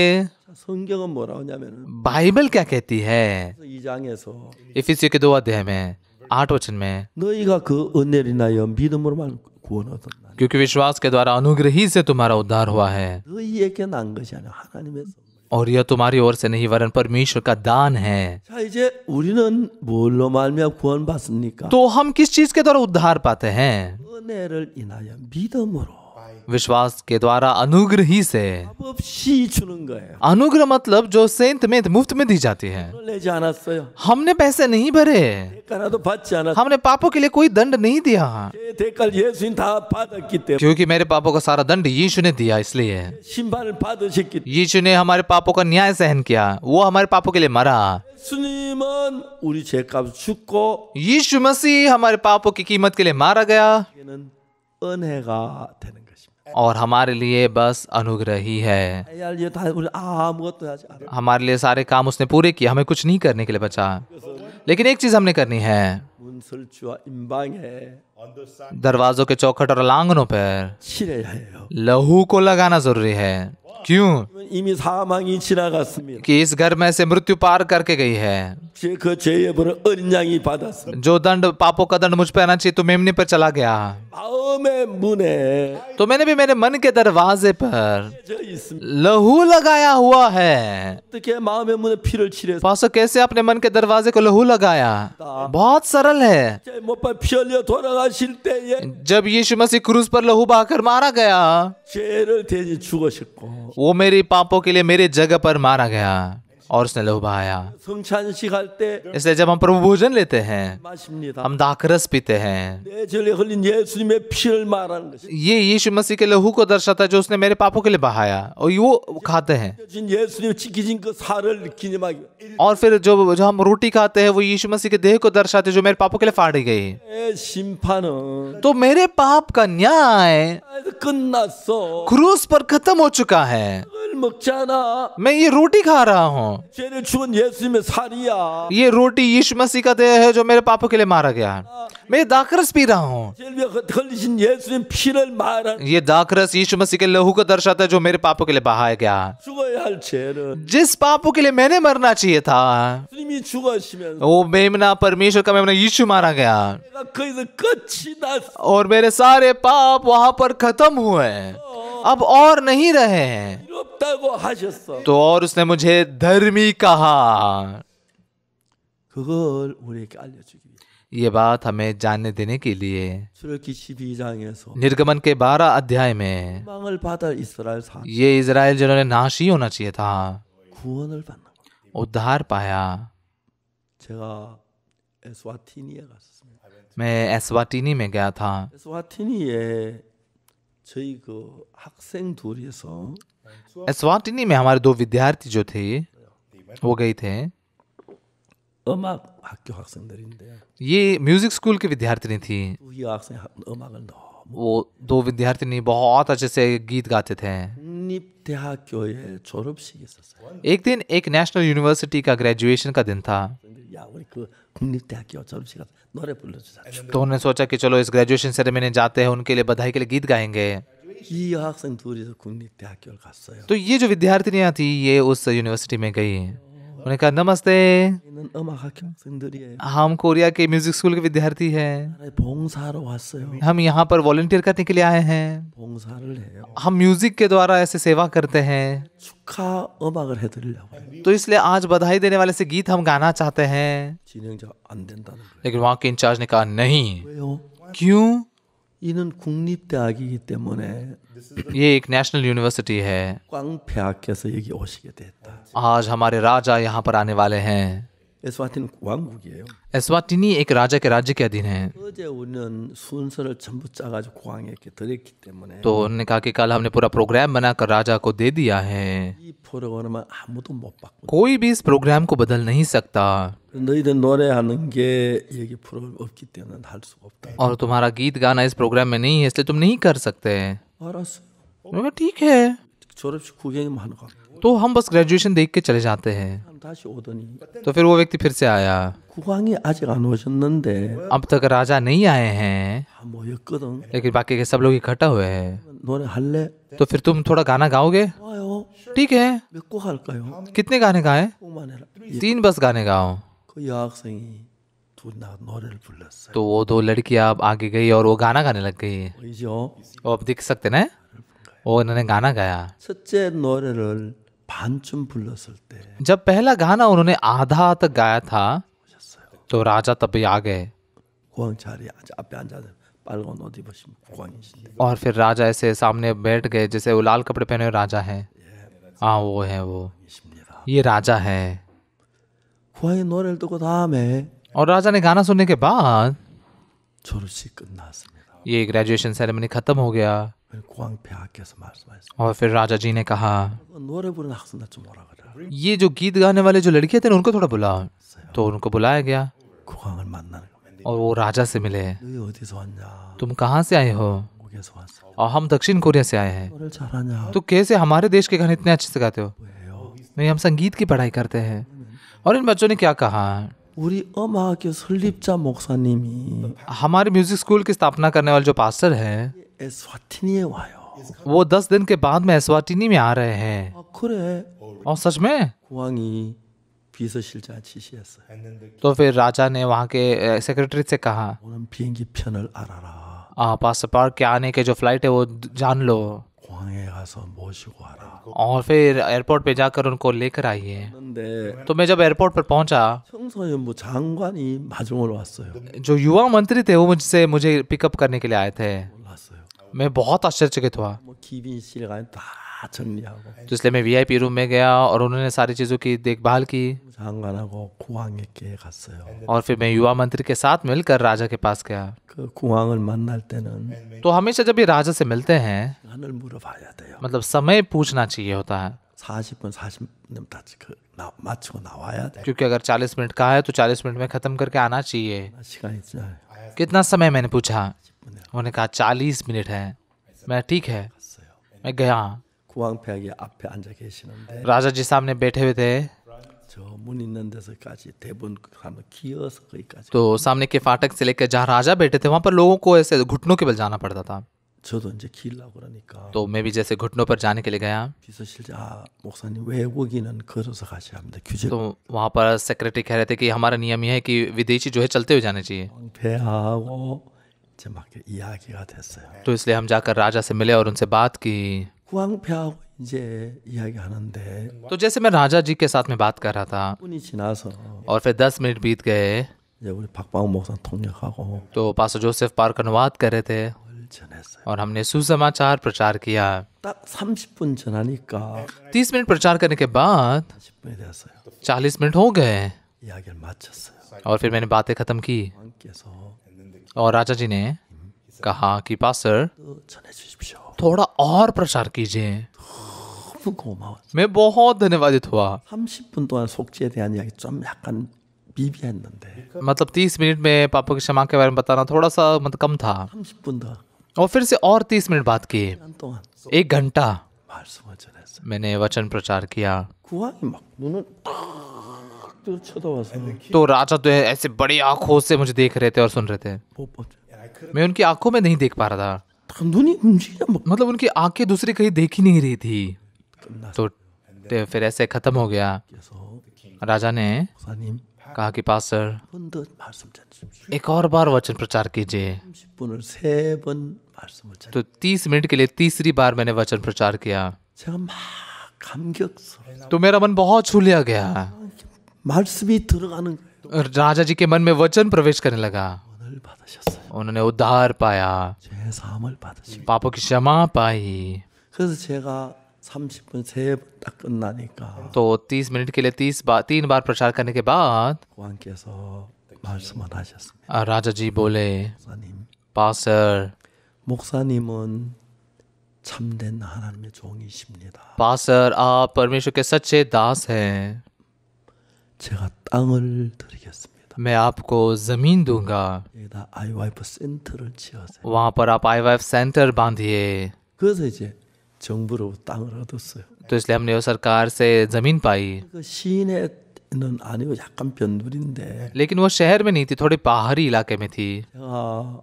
성경은 뭐라고 하냐면은 बाइबल क्या कहती है? 2장에서 इफिसियों के 2 अध्याय में 8 वचन में, 너희가 그 은혜를 인하여 믿음으로만 구원 얻었나. क्योंकि विश्वास के द्वारा अनुग्रह ही से तुम्हारा उद्धार हुआ है 너희에게 난 것이 아니라 하나님의 선. और यह तुम्हारी ओर से नहीं वरन परमेश्वर का दान है। 자 이제 우리는 뭘로 말미암아 구원 받습니까? तो हम किस चीज के द्वारा उद्धार पाते हैं? 은혜를 인하여 믿음으로 विश्वास के द्वारा अनुग्रह ही से। 값 없이 주는 거예요. अनुग्रह मतलब जो सेंत में मुफ्त में दी जाती है। 돈을 내지 않았어요. हमने पैसे नहीं भरे, 대가라도 받지 않았어요. हमने पापों के लिए कोई दंड नहीं दिया, 제 대가를 예수님 다 받았기 때문에 क्योंकि मेरे पापों का सारा दंड यीशु ने दिया। इसलिए 심판을 받으셨기 때문에 यीशु ने हमारे पापों का न्याय सहन किया, वो हमारे पापों के लिए मरा। 예수님은 우리 죄값 죽고 यीशु मसीह हमारे पापों की कीमत के लिए मारा गया 이게는 은혜가 되는 것입니다. और हमारे लिए बस अनुग्रह ही है। 해야 할 일 다 우리 아무것도 하지 않아. हमारे लिए सारे काम उसने पूरे किए, हमें कुछ नहीं करने के लिए बचा। लेकिन एक चीज हमने करनी है, 문설주와 임방에 दरवाजों के चौखट और लांगनों पर 칠해야 해요. लहू को लगाना जरूरी है। क्यों? 이미 사망이 지나갔습니다. कि इस घर में से मृत्यु पार करके गई है। 그 죄의 벌을 어린 양이 받았습니다. जो दंड, पापों का दंड मुझ पे आना चाहिए तो मेमने पर चला गया। 마음의 문에 तो मैंने भी मेरे मन के दरवाजे पर 져 있습니다. लहू लगाया हुआ है। 어떻게 마음의 문에 피를 칠해서 पास्टर कैसे अपने मन के दरवाजे को लहू लगाया? बहुत सरल है। 못봐 피 흘려 돌아가실 때에 जब यीशु मसीह क्रूस पर लहू बहाकर मारा गया, 죄를 대신 죽으셨고 वो मेरी पापों के लिए मेरी जगह पर मारा गया और उसने लहू बहाया। 성찬식 할 때 इसलिए जब हम प्रभु भोजन लेते हैं, 마십니다. हम दाखरस पीते हैं, 내 죄를 흘린 예수님의 피를 말하는 것이 ये यीशु मसीह के लहू को दर्शाता है जो उसने मेरे पापों के लिए बहाया, और वो खाते हैं। 진 예수님 지키신 그 살을 기념하기 और फिर जो हम रोटी खाते हैं वो यीशु मसीह के देह को दर्शाते हैं जो मेरे पापों के लिए फाड़ी गई। 의 심판은 तो मेरे पाप का न्याय 끝났어. क्रूस पर खत्म हो चुका है। 그걸 먹잖아. मैं ये रोटी खा रहा हूँ, 죄를 죽은 예수님의 살이야. ये रोटी यीशु मसीह का देह है जो मेरे पापों के लिए मारा गया। मैं दाखरस पी रहा हूँ, 죄를 흘리신 예수님 피를 말하는 ये दाखरस यीशु मसीह के लहू को दर्शाता है जो मेरे पापों के लिए बहाया गया। 죽어야 할 죄는 जिस पापों के लिए मैंने मरना चाहिए था, 주님이 죽으시면서 वो मेमना, परमेश्वर का मेमना यीशु मारा गया 내가 거기서 끝이 났어. और मेरे सारे पाप वहां पर खत्म हुए, अब और नहीं रहे। 없다고 하셨어. तो और उसने मुझे धर्मी कहा। 그걸 우리에게 알려주기 위해 ये बात हमें जानने देने के लिए 출애굽기 12장에서 निर्गमन के 12 अध्याय में 망을 받을 이스라엘 사 ये इज़राइल जिन्होंने नाश ही होना चाहिए था 구원을 받는 거예요. उद्धार पाया। 제가 에스와티니에 갔었습니다. मैं एस्वाटिनी में गया था। 에스와티니에 저희 그 학생 둘이서 एस्वाटिनी में हमारे 2 विद्यार्थी जो थे वो गए थे। 음악 학교 학생들인데 ये म्यूजिक स्कूल की विद्यार्थिनी थी। 이 학생 음악을 너무 वो 2 विद्यार्थिनी बहुत अच्छे से गीत गाते थे। 국립대학교에 졸업식이 있었어요. एक दिन एक नेशनल यूनिवर्सिटी का ग्रेजुएशन का दिन था, 야 우리 그 국립대학교 졸업식 가서 노래 불러주자. तो उन्होंने सोचा कि चलो इस ग्रेजुएशन सेरेमनी जाते हैं, उनके लिए बधाई के लिए गीत गाएंगे। 이 학생 둘이서 국립대학교를 갔어요. तो ये जो विद्यार्थिनियां थी ये उस यूनिवर्सिटी में गई। उन्होंने कहा नमस्ते, 있는 음악학교 학생들이에요. हम कोरिया के म्यूजिक स्कूल के विद्यार्थी हैं, 나라에 봉사하러 왔어요. हम यहाँ पर वॉलंटियर करने के लिए आए हैं, 봉사를 해요. हम म्यूजिक के द्वारा ऐसे सेवा करते हैं, 축하 음악을 해드리려고요. तो इसलिए आज बधाई देने वाले से गीत हम गाना चाहते हैं। 진행자 안 된다는 거예요. लेकिन वहाँ के इंचार्ज ने कहा नहीं। 왜요? क्यों? 이는 국립대학이기 때문에 ये एक नेशनल यूनिवर्सिटी है, 꽝폐하께서 여기 오시게 됐다. आज हमारे राजा यहाँ पर आने वाले हैं। 에스와티는 왕국이에요. एस्वाटिनी एक राजा के राज्य के अधीन है। 어제 우리는 순서를 전부 짜가지고 국왕에 이렇게 드렸기 때문에 तो उन्होंने कहा कि कल हमने पूरा प्रोग्राम बनाकर राजा को दे दिया है, 이 프로그램은 아무도 못 바꾼다. कोई भी इस प्रोग्राम को बदल नहीं सकता, 너희들 노래하는 게 여기 프로그램 없기 때문에 할 수가 없다. और तुम्हारा गीत गाना इस प्रोग्राम में नहीं है इसलिए तुम नहीं कर सकते। 알았어요. उन्होंने कहा ठीक है। 졸업식 구경만 하는 거. तो हम बस ग्रेजुएशन देख के चले जाते हैं। 다시 오더니 तो फिर वो व्यक्ति फिर से आया। 국왕이 아직 안 오셨는데 अब तक राजा नहीं आए हैं, 다 모였거든. लेकिन बाकी के सब लोग इकट्ठा हुए हैं। 노래 할래? तो फिर तुम थोड़ा गाना गाओगे? 좋아요. ठीक है। 몇 곡 할까요? कितने गाने गाए? 곡만 해라. 3 बस गाने गाओ। 그 여학생이 둘 나 노래를 불렀어요. तो वो 2 लड़कियां अब आगे गई और वो गाना गाने लग गई। 보이죠? वो अब दिख सकते ना, वो इन्होंने गाना गाया। 첫째 노래를 반쯤 불렀을 때 जब पहला गाना उन्होंने आधा तक गाया था 오셨어요. तो राजा तभी आ गए, 국왕 자리에 앞에 앉아서 빨간 옷 입으신 국왕이신데 और फिर राजा ऐसे सामने बैठ गए जैसे वो लाल कपड़े पहने हुए राजा है। हाँ वो है, वो 이십니다. ये राजा है। 국왕의 노래를 듣고 다음에 और राजा ने गाना सुनने के बाद 졸업식 끝났습니다. ये ग्रेजुएशन सेरेमनी खत्म हो गया। 국왕 폐하께서 말씀하셨어요. और फिर राजा जी ने कहा 노래 부르는 학생들 좀 오라 그래. ये जो गीत गाने वाले जो लड़कियां थे ना, उनको थोड़ा बुलाओ। तो उनको बुलाया गया 국왕을 만나는 겁니다. और वो राजा से मिले। 너희 어디서 왔냐? तुम कहाँ से आए हो? 한국에서 왔어. और हम दक्षिण कोरिया से आए हैं। 노래를 잘하냐? तो कैसे हमारे देश के गाने इतने अच्छे से गाते हो? 왜요? नहीं, हम संगीत की पढ़ाई करते हैं। और इन बच्चों ने क्या कहा? 우리 음악학교 설립자 목사님이 हमारे म्यूजिक स्कूल की स्थापना करने वाले जो पास्टर हैं 에스와티니에 와요. वो 10 दिन के बाद में एस्वाटिनी में आ रहे हैं। 아 그래. और सच में? 국왕이 비서실장 지시했어요. तो फिर राजा ने वहाँ के सेक्रेटरी से कहा 오는 비행기 편을 알아라. पास्टर पार्क के आने के जो फ्लाइट है वो जान लो, 공항에 가서 모시고 와라. और फिर एयरपोर्ट पे जाकर उनको लेकर आइए। 그런데 तो मैं जब एयरपोर्ट पर पहुंचा, 청소년부 장관이 마중을 왔어요. जो युवा मंत्री थे वो मुझे पिकअप करने के लिए आए थे। 몰랐어요. मैं बहुत आश्चर्यचकित हुआ। 뭐 기빈실 가서 다 정리하고 तो इसलिए मैं वीआईपी रूम में गया और उन्होंने सारी चीज़ों की देखभाल की। 장관하고 국왕에게 갔어요. और फिर मैं युवा मंत्री के साथ मिलकर राजा के पास गया। 그 국왕을 만날 때는 तो हमेशा जब ये राजा से मिलते हैं, 시간을 물어봐야 돼요. मतलब समय पूछना चाहिए होता है, 40분 40분 다 마치고 나와야 돼. क्योंकि अगर 40 मिनट का है तो 40 मिनट में ख़त्म करके आना चाहिए। 시간이 있잖아요. कितना समय मैंने पूछा? उन्होंने कहा 40 मिनट है। मैं ठीक है, मैं गया। 국왕폐하기 앞에 앉아 계시는데 राजा जी सामने बैठे हुए थे, 저 문 있는 데서까지 대본 하면 기어서 거기까지. तो सामने के फाटक से लेकर जहाँ राजा बैठे थे वहाँ पर लोगों को ऐसे घुटनों के बल जाना पड़ता था। 저도 이제 기려고 그러니까 तो मैं भी जैसे घुटनों पर जाने के लिए गया, 비서실장 목사님 외국인은 걸어서 가셔야 합니다. 규제. तो वहाँ पर सेक्रेटरी कह रहे थे कि हमारा नियम यह है कि विदेशी जो है चलते हुए जाने चाहिए। 국왕폐하고 이제 막 이야기가 됐어요. तो इसलिए हम जाकर राजा से मिले और उनसे बात की। 국왕폐하고 이제 이야기하는데 तो जैसे मैं राजा जी के साथ में बात कर रहा था 분이 지나서 और फिर 10 मिनट बीत गए, 이제 우리 박방우 목사 통역하고 तो पास्टर जोसेफ पार्क अनुवाद कर रहे थे 뭘 전했어요. और हमने सुसमाचार प्रचार किया। 딱 30분 전하니까 30 मिनट प्रचार करने के बाद 10분이 됐어요. 40 मिनट हो गए 이야기를 마쳤어요. और फिर मैंने बातें ख़त्म की 왕께서 और राजा जी ने कहा कि पास्टर 또 전해주십시오. थोड़ा और प्रचार कीजिए। 너무 고마웠어요. मैं बहुत धन्यवादित हुआ। 30분 동안 속죄에 대한 이야기 좀 약간 미비했는데 मतलब 30 मिनट में पापों की क्षमा के बारे में बताना थोड़ा सा मतलब कम था 30분 더 और फिर से और 30 मिनट बात की। 시간 동안 1 घंटा 말씀을 전했어요. मैंने वचन प्रचार किया। 구왕이 막 눈을 딱 쳐다봐서 तो राजा तो ऐसे बड़ी आंखों से मुझे देख रहे थे और सुन रहे थे। 못 봤죠. मैं उनकी आंखों में नहीं देख पा रहा था, 딱 눈이 움직이냐 뭐 मतलब उनकी आंखें दूसरी कहीं देख ही नहीं रही थी। 끝났어. तो फिर ऐसे खत्म हो गया। 그래서 राजा ने 목사님 कहा कि पास्टर 한 번 더 말씀 전해주십시오. एक और बार वचन प्रचार कीजिए। 30분을 3번 말씀을 전해. तो 30 मिनट के लिए तीसरी बार मैंने वचन प्रचार किया 제가 막 감격스러워. तो मेरा मन बहुत छू लिया गया। 말씀이 들어가는 거예요. और राजा जी के मन में वचन प्रवेश करने लगा। 오늘 받으셨어요. उन्होंने उद्धार पाया, 죄 सा함을 받으시고. पापों की क्षमा पाई। 그래서 제가 30분 3번 딱 끝나니까 तो 30 मिनट के लिए 3 बार प्रचार करने के बाद 왕께서 말씀을 하셨습니다. राजा जी बोले, 목사님, पास्टर 목사님은 참된 하나님의 종이십니다. पास्टर आप परमेश्वर के सच्चे दास हैं। 제가 땅을 드리겠습니다. मैं आपको जमीन दूंगा, 여기다 아이와이프 센터를 지어세요. वहाँ पर आप IVF सेंटर बांधिए। 그래서 이제 정부로 땅을 얻었어요. तो इसलिए हमने वो सरकार से जमीन पाई, 그 시내는 아니고 약간 변두리인데 लेकिन वो शहर में नहीं थी, थोड़ी पहाड़ी इलाके में थी। 제가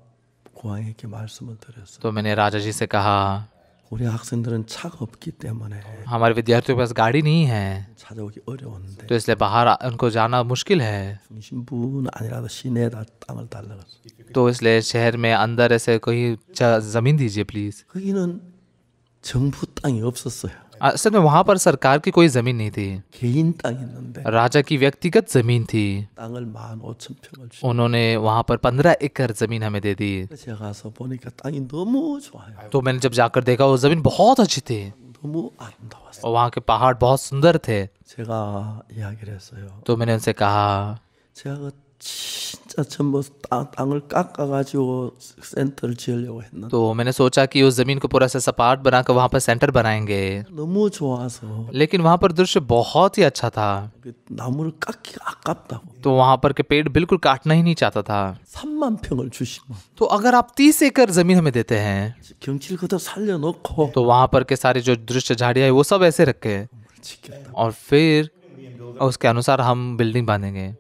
고왕에게 말씀을 드렸어요. तो मैंने राजा जी से कहा, 우리 학생들은 차가 없기 때문에 हमारे विद्यार्थियों के पास गाड़ी नहीं है, 찾아오기 어려운데 तो इसलिए बाहर उनको जाना मुश्किल है। 중심부는 아니라도 시내에다 땅을 달라고. तो इसलिए शहर में अंदर ऐसे कोई जमीन दीजिए प्लीज। 거기는 정부 땅이 없었어요. असल में वहां पर सरकार की कोई जमीन नहीं थी, 개인 땅이 있는데 राजा की व्यक्तिगत जमीन थी। 땅을 15,000평을 주. उन्होंने वहां पर 15 एकड़ जमीन हमें दे दी। 제가 가서 보니까 땅이 너무 좋아요. तो मैंने जब जाकर देखा वो जमीन बहुत अच्छी थी 너무 아름다웠어요. और वहाँ के पहाड़ बहुत सुंदर थे। 제가 이야기를 했어요. तो मैंने उनसे कहा, 제가 그 진짜 전부 땅을 깎아가지고 센터를 지으려고 했는데 तो मैंने सोचा कि उस जमीन को पूरा से सपाट बनाकर वहाँ पर सेंटर बनाएंगे, 너무 좋아서 लेकिन वहाँ पर दृश्य बहुत ही अच्छा था। 그 나무를 깎기가 아깝다고. तो वहाँ पर के पेड़ बिल्कुल काटना ही नहीं चाहता था। 3만 평을 주시면 तो अगर आप 30 एकड़ जमीन हमें देते हैं, 경치를 그대로 살려놓고 तो वहाँ पर के सारे जो दृश्य झाड़ियाँ है वो सब ऐसे रखे 지켰다. और फिर उसके अनुसार हम बिल्डिंग बांधेंगे।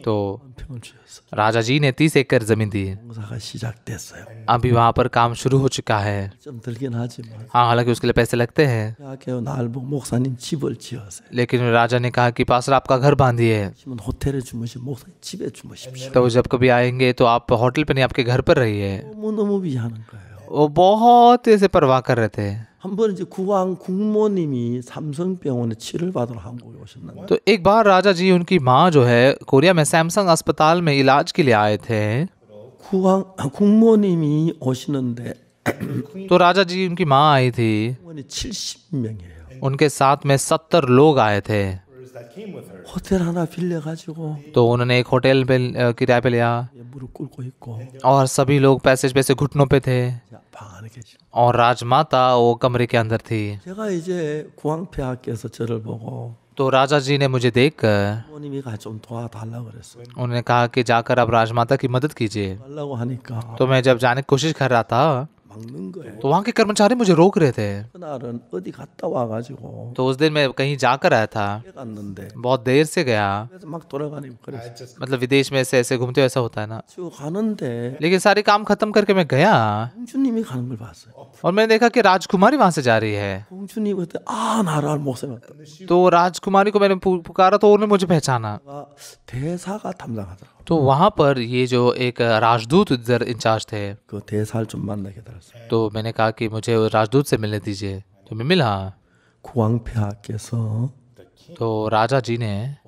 तो 평을 주셨어. राजा जी ने 30 एकड़ जमीन दी। 공사가 시작됐어요. अभी वहाँ पर काम शुरू हो चुका है। 좀 들긴 하지만 हाँ, हालांकि उसके लिए पैसे लगते हैं, 야게요 날 보고 목사님 집을 지으세요. लेकिन राजा ने कहा कि पास्टर आपका घर बांधिए। 지금 호텔에 주무시 목사님 집에 주무십시오. तो जब कभी आएंगे तो आप होटल पे नहीं, आपके घर पर रहिए। 너무너무 비하는 거예요. वो बहुत ऐसे परवाह कर रहे थे। 한 번 이제 국왕 국모님이 삼성병원에 치료를 받으러 한국에 오셨는데 तो एक बार राजा जी उनकी माँ जो है कोरिया में सैमसंग अस्पताल में इलाज के लिए आए थे। 국왕 국모님이 오시는데 तो राजा जी उनकी माँ आई थी, 국원이 70명이에요. उनके साथ में 70 लोग आए थे। 호텔 하나 빌려 가지고 तो उन्होंने एक होटल पे किराए पे लिया 무릎 꿇고 있고 और सभी लोग पैसेज पे से घुटनों पे थे 방 안에 계시고 और राजमाता वो कमरे के अंदर थी। 제가 이제 국왕폐하께서 저를 보고 तो राजा जी ने मुझे देखकर 부모님이 가 좀 도와달라고 그랬어요. उन्होंने कहा कि जाकर आप राजमाता की मदद कीजिए। 달라고 하니까 तो मैं जब जाने की कोशिश कर रहा था 막는 거예요. तो वहाँ के कर्मचारी मुझे रोक रहे थे। 그날은 어디 갔다 와가지고 तो उस दिन मैं कहीं जाकर आया था, 갔는데 बहुत देर से गया, 그래서 막 돌아다니고 그랬어요. मतलब विदेश में ऐसे ऐसे घूमते ऐसा होता है ना। 지금 가는데 लेकिन सारे काम खत्म करके मैं गया 공주님이 가는 걸 봤어요. और मैंने देखा कि राजकुमारी वहां से जा रही है। 공주님 그때 나를 목사님 왔다. तो राजकुमारी को मैंने पुकारा तो उन्होंने मुझे पहचाना। 대사가 담당하더라고. तो वहां पर ये जो एक राजदूत इधर इंचार्ज थे, 그 대사를 좀 만나게 되었어요. तो मैंने कहा कि मुझे राजदूत से मिलने दीजिए। तो मैं मिला। 국왕폐하께서 तो राजा जी ने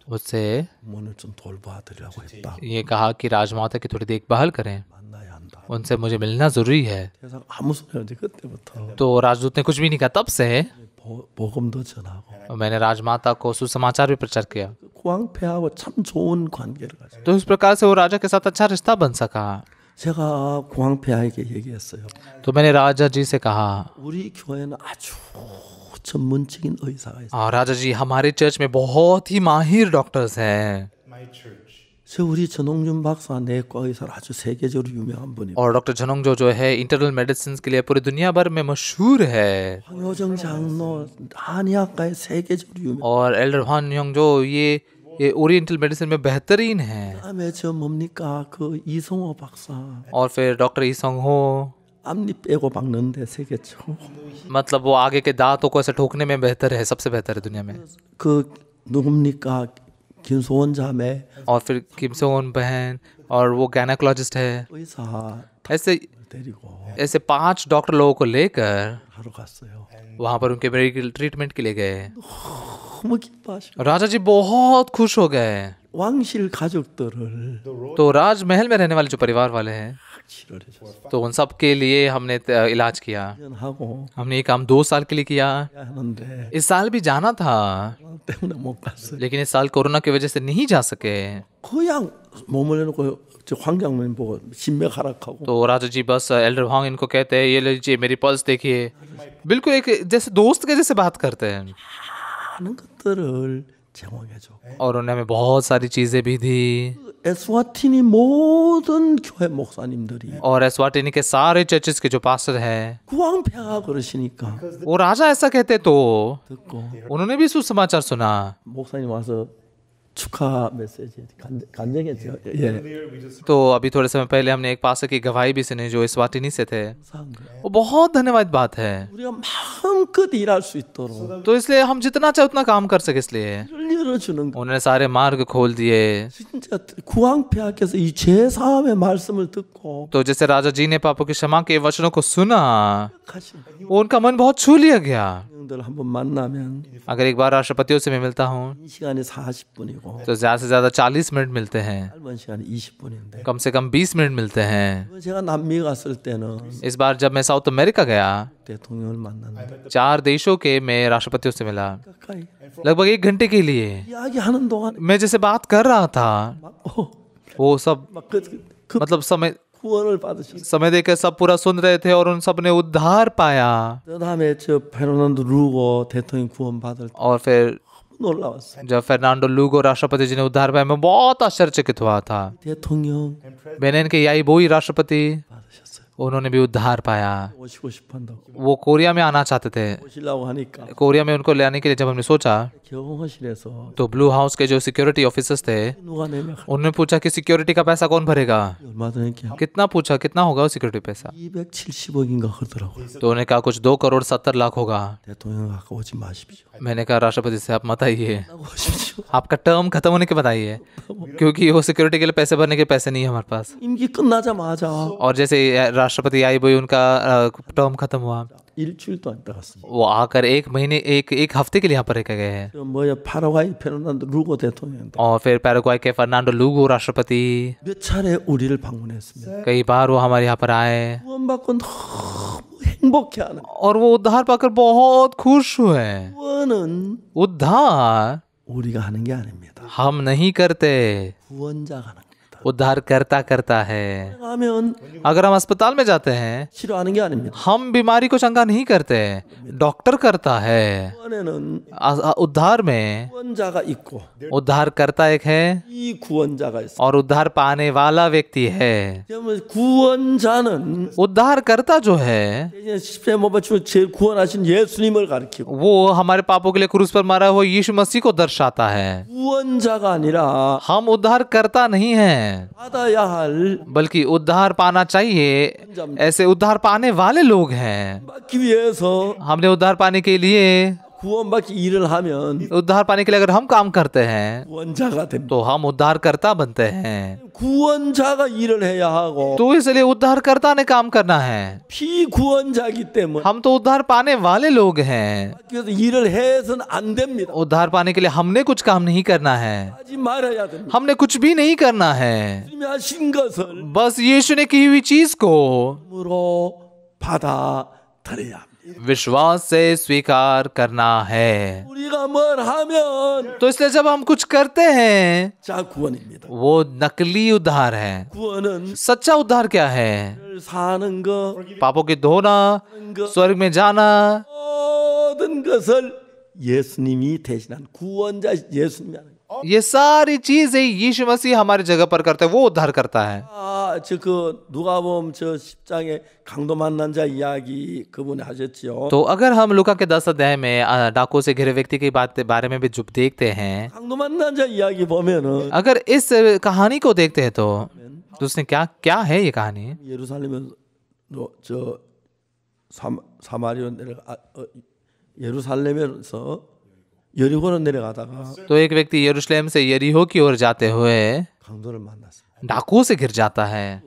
उससे 어머니를 좀 돌봐드리라고 했다. ये कहा कि राजमाता की थोड़ी देखभाल करें, 만나야 한다. उनसे मुझे मिलना ज़रूरी है। 그래서 아무 소리 없이 그때부터 तो राजदूत ने कुछ भी नहीं कहा। तब से 복음도 전하고 मैंने राजमाता को सुसमाचार भी प्रचार किया। 구왕패하고 참 좋은 관계를 가지고 तो इस प्रकार से वो राजा के साथ अच्छा रिश्ता बन सका। 제가 구왕패에게 얘기했어요. तो मैंने राजा जी से कहा, 우리 교회는 아주 전문적인 의사가 있어요. राजा जी हमारे चर्च में बहुत ही माहिर डॉक्टर्स हैं 저 우리 전홍준 박사 내과 의사 아주 세계적으로 유명한 분이고 और डॉक्टर झनोंग जो है इंटरनल मेडिसिन के लिए पूरी दुनिया भर में मशहूर है। 황효정 장로 한의학과의 세계적으로 유명. और एल्डर ह्वान योंग जो ये ओरिएंटल मेडिसिन में बेहतरीन है। 그다음에 저 뭡니까 그 이성호 박사 और फिर डॉक्टर ईसोंग हो, 앞니 빼고 박는데 세계 최고. मतलब वो आगे के दांतों को ऐसे ठोकने में बेहतर है, सबसे बेहतर है दुनिया में। 그 누굽니까 김소원 자매 और फिर किम सोन बहन, और वो गायनेकोलॉजिस्ट है। 의사 ऐसे 데리고 ऐसे 5 डॉक्टर लोगों को लेकर 하러 갔어요. वहां पर उनके मेडिकल ट्रीटमेंट के लिए गए। 너무 기뻐하시고 राजा जी बहुत खुश हो गए। 왕실 가족들을 तो राजमहल में रहने वाले जो परिवार वाले हैं, 치료를 해줬어요. तो उन सब के लिए हमने इलाज किया। 하고 हमने ये काम 2 साल के लिए किया। 하는데 इस साल भी जाना था, 때문에 못 갔어요. लेकिन इस साल कोरोना की वजह से नहीं जा सके। 그냥 몸을 내놓고 저 황장면 보고 심맥 하락하고 तो राजा जी बस एल्डर वांग इनको कहते हैं, ये लीजिए मेरी पल्स देखिए, बिल्कुल एक जैसे दोस्त के जैसे बात करते हैं। 하는 것들을 제공해줘. और उन्होंने हमें बहुत सारी चीजें भी दी। 에스와티니 모든 교회 목사님들이 और एस्वाटिनी के सारे चर्चेस के जो पास्टर हैं, 구왕패하 그러시니까 वो राजा ऐसा कहते तो 듣고 उन्होंने भी सुसमाचार सुना। 목사님 와서 축하 메시지 간증했죠. 예. तो अभी थोड़े समय पहले हमने एक पास्टर की गवाही भी सुनी जो एस्वाटिनी से थे। 감사한 거예요. वो बहुत धन्यवाद बात है। 우리가 마음껏 일할 수 있도록 तो इसलिए हम जितना चाहे उतना काम कर सके, इसलिए 길을 열어주는 거. उन्होंने सारे मार्ग खोल दिए। 진짜 구왕패하께서 이 제사함의 말씀을 듣고 तो जैसे राजा जी ने पापों की क्षमा के वचनों को सुना, 가신 वो उनका मन बहुत छू लिया गया। 분들 한번 만나면 अगर एक बार राष्ट्रपतियों से मैं मिलता हूँ 이 시간이 40분이고 तो ज्यादा से ज्यादा 40 मिनट मिलते हैं, 짧은 시간이 20분인데 कम से कम 20 मिनट मिलते हैं। 제가 남미 갔을 때는 इस बार जब मैं साउथ अमेरिका गया, 대통령을 만났는데 4 देशों के मैं राष्ट्रपतियों से मिला, 가까이 लगभग 1 घंटे के लिए। 이야기하는 동안 मैं जैसे बात कर रहा था, वो सब 막그 मतलब 구원을 받으셨어요. समय देकर सब पूरा सुन रहे थे और उन सब ने उद्धार पाया। 그다음에 저 페르난도 루고 대통령 구원 받을 때 और फिर 놀라웠어요. जब फर्नांडो लूगो राष्ट्रपति जी ने उद्धार पाया, मैं बहुत आश्चर्यचकित हुआ था। 대통령 बेनिन के याई बोई राष्ट्रपति, 받으셨어요. उन्होंने भी उद्धार पाया। 오시고 싶어한다고 वो कोरिया में आना चाहते थे। 오시려고 하니까 कोरिया में उनको ले आने के लिए जब हमने सोचा, 경호실에서 तो ब्लू हाउस के जो सिक्योरिटी ऑफिसर्स थे, 누가 내면 उन्होंने पूछा कि सिक्योरिटी का पैसा कौन भरेगा। 얼마 전에 कितना पूछा, कितना होगा वो सिक्योरिटी पैसा। 270억인가 그러더라고요. तो उन्होंने कहा कुछ 2 करोड़ 70 लाख होगा। 대통령 갖고 오지 마십시오. मैंने कहा राष्ट्रपति से आप मत आइए, 하고 오십시오. आपका टर्म खत्म होने के बाद आइए, क्योंकि वो सिक्योरिटी के लिए पैसे भरने के पैसे नहीं है हमारे पास। 임기 끝나자마자 और जैसे राष्ट्रपति आई बोई उनका टर्म खत्म हुआ, 일주일도 안 따갔습니다. वो आकर 1 महीने एक हफ्ते के लिए यहाँ पर रह के गए हैं। 저 뭐야 파라과이 페르난도 루고 대통령 और फिर पैराग्वाय के फर्नांडो लूगो राष्ट्रपति 몇 차례 우리를 방문했습니다. कई बार वो हमारे यहाँ पर आए 구원받고 너무 행복해하는 और वो उद्धार पाकर बहुत खुश हुए। 구원은 उद्धार 우리가 하는 게 아닙니다. हम नहीं करते, 구원자가 하는 겁니다. उद्धार करता है। 하면 अगर हम अस्पताल में जाते हैं, 치료하는 게 아닙니다. हम बीमारी को चंगा नहीं करते, डॉक्टर करता है। 구원에는 उद्धार में 구원자가 있고 उद्धार करता एक है 이 구원자가 있어. और उद्धार पाने वाला व्यक्ति है। 그러면 구원자는 उद्धार करता जो है 이제 십자가에 못 박히고 제 구원하신 예수님을 가리키고 वो हमारे पापों के लिए क्रूस पर मारा हुआ यीशु मसीह को दर्शाता है। 구원자가 아니라 हम उद्धार करता नहीं है, 받아야 할 बल्कि उद्धार पाना चाहिए ऐसे उद्धार पाने वाले लोग हैं। 받기 위해서 हमने उद्धार पाने के लिए 구원받기 일을 하면 उद्धार पाने के लिए अगर हम काम करते हैं 구원자가 됩니다. तो हम उद्धारकर्ता बनते हैं। 구원자가 일을 해야 하고 तो इसलिए उद्धारकर्ता ने काम करना है। 피구원자이기 때문에 हम तो उद्धार पाने वाले लोग हैं। 그래서 일을 해서는 안 됩니다. उद्धार पाने के लिए हमने कुछ काम नहीं करना है, 하지 말아야 됩니다. हमने कुछ भी नहीं करना है। 주님이 하신 것을 बस यीशु ने की हुई चीज को 믿음으로 받아들여야 합니다. विश्वास से स्वीकार करना है। 우리가 뭘 하면 तो इसलिए जब हम कुछ करते हैं 자 구원입니다. वो नकली उद्धार है। 구원은 सच्चा उद्धार क्या है? 사는 거, पापों के धोना, स्वर्ग में जाना, 모든 것을 예수님이 대신한 구원자 예수님이 하는 거예요. ये सारी चीजें यीशु मसीह हमारी जगह पर करता है, वो उद्धार करता है। 그 누가복음 저 10장에 강도 만난 자 이야기 그분이 하셨지요. तो अगर हम लूका के 10 अध्याय में डाकू से घिरे व्यक्ति की बात बारे में भी जब देखते हैं, 강도 만난 자 이야기 보면은 अगर इस कहानी को देखते हैं तो उसने क्या है ये कहानी? 예루살렘에서 저 사마리아 내려가 예루살렘에서 여리고로 내려가다가 तो एक व्यक्ति यरूशलेम से यरीहो की ओर जाते हुए 강도를 만났습니다. डाकू से घिर जाता है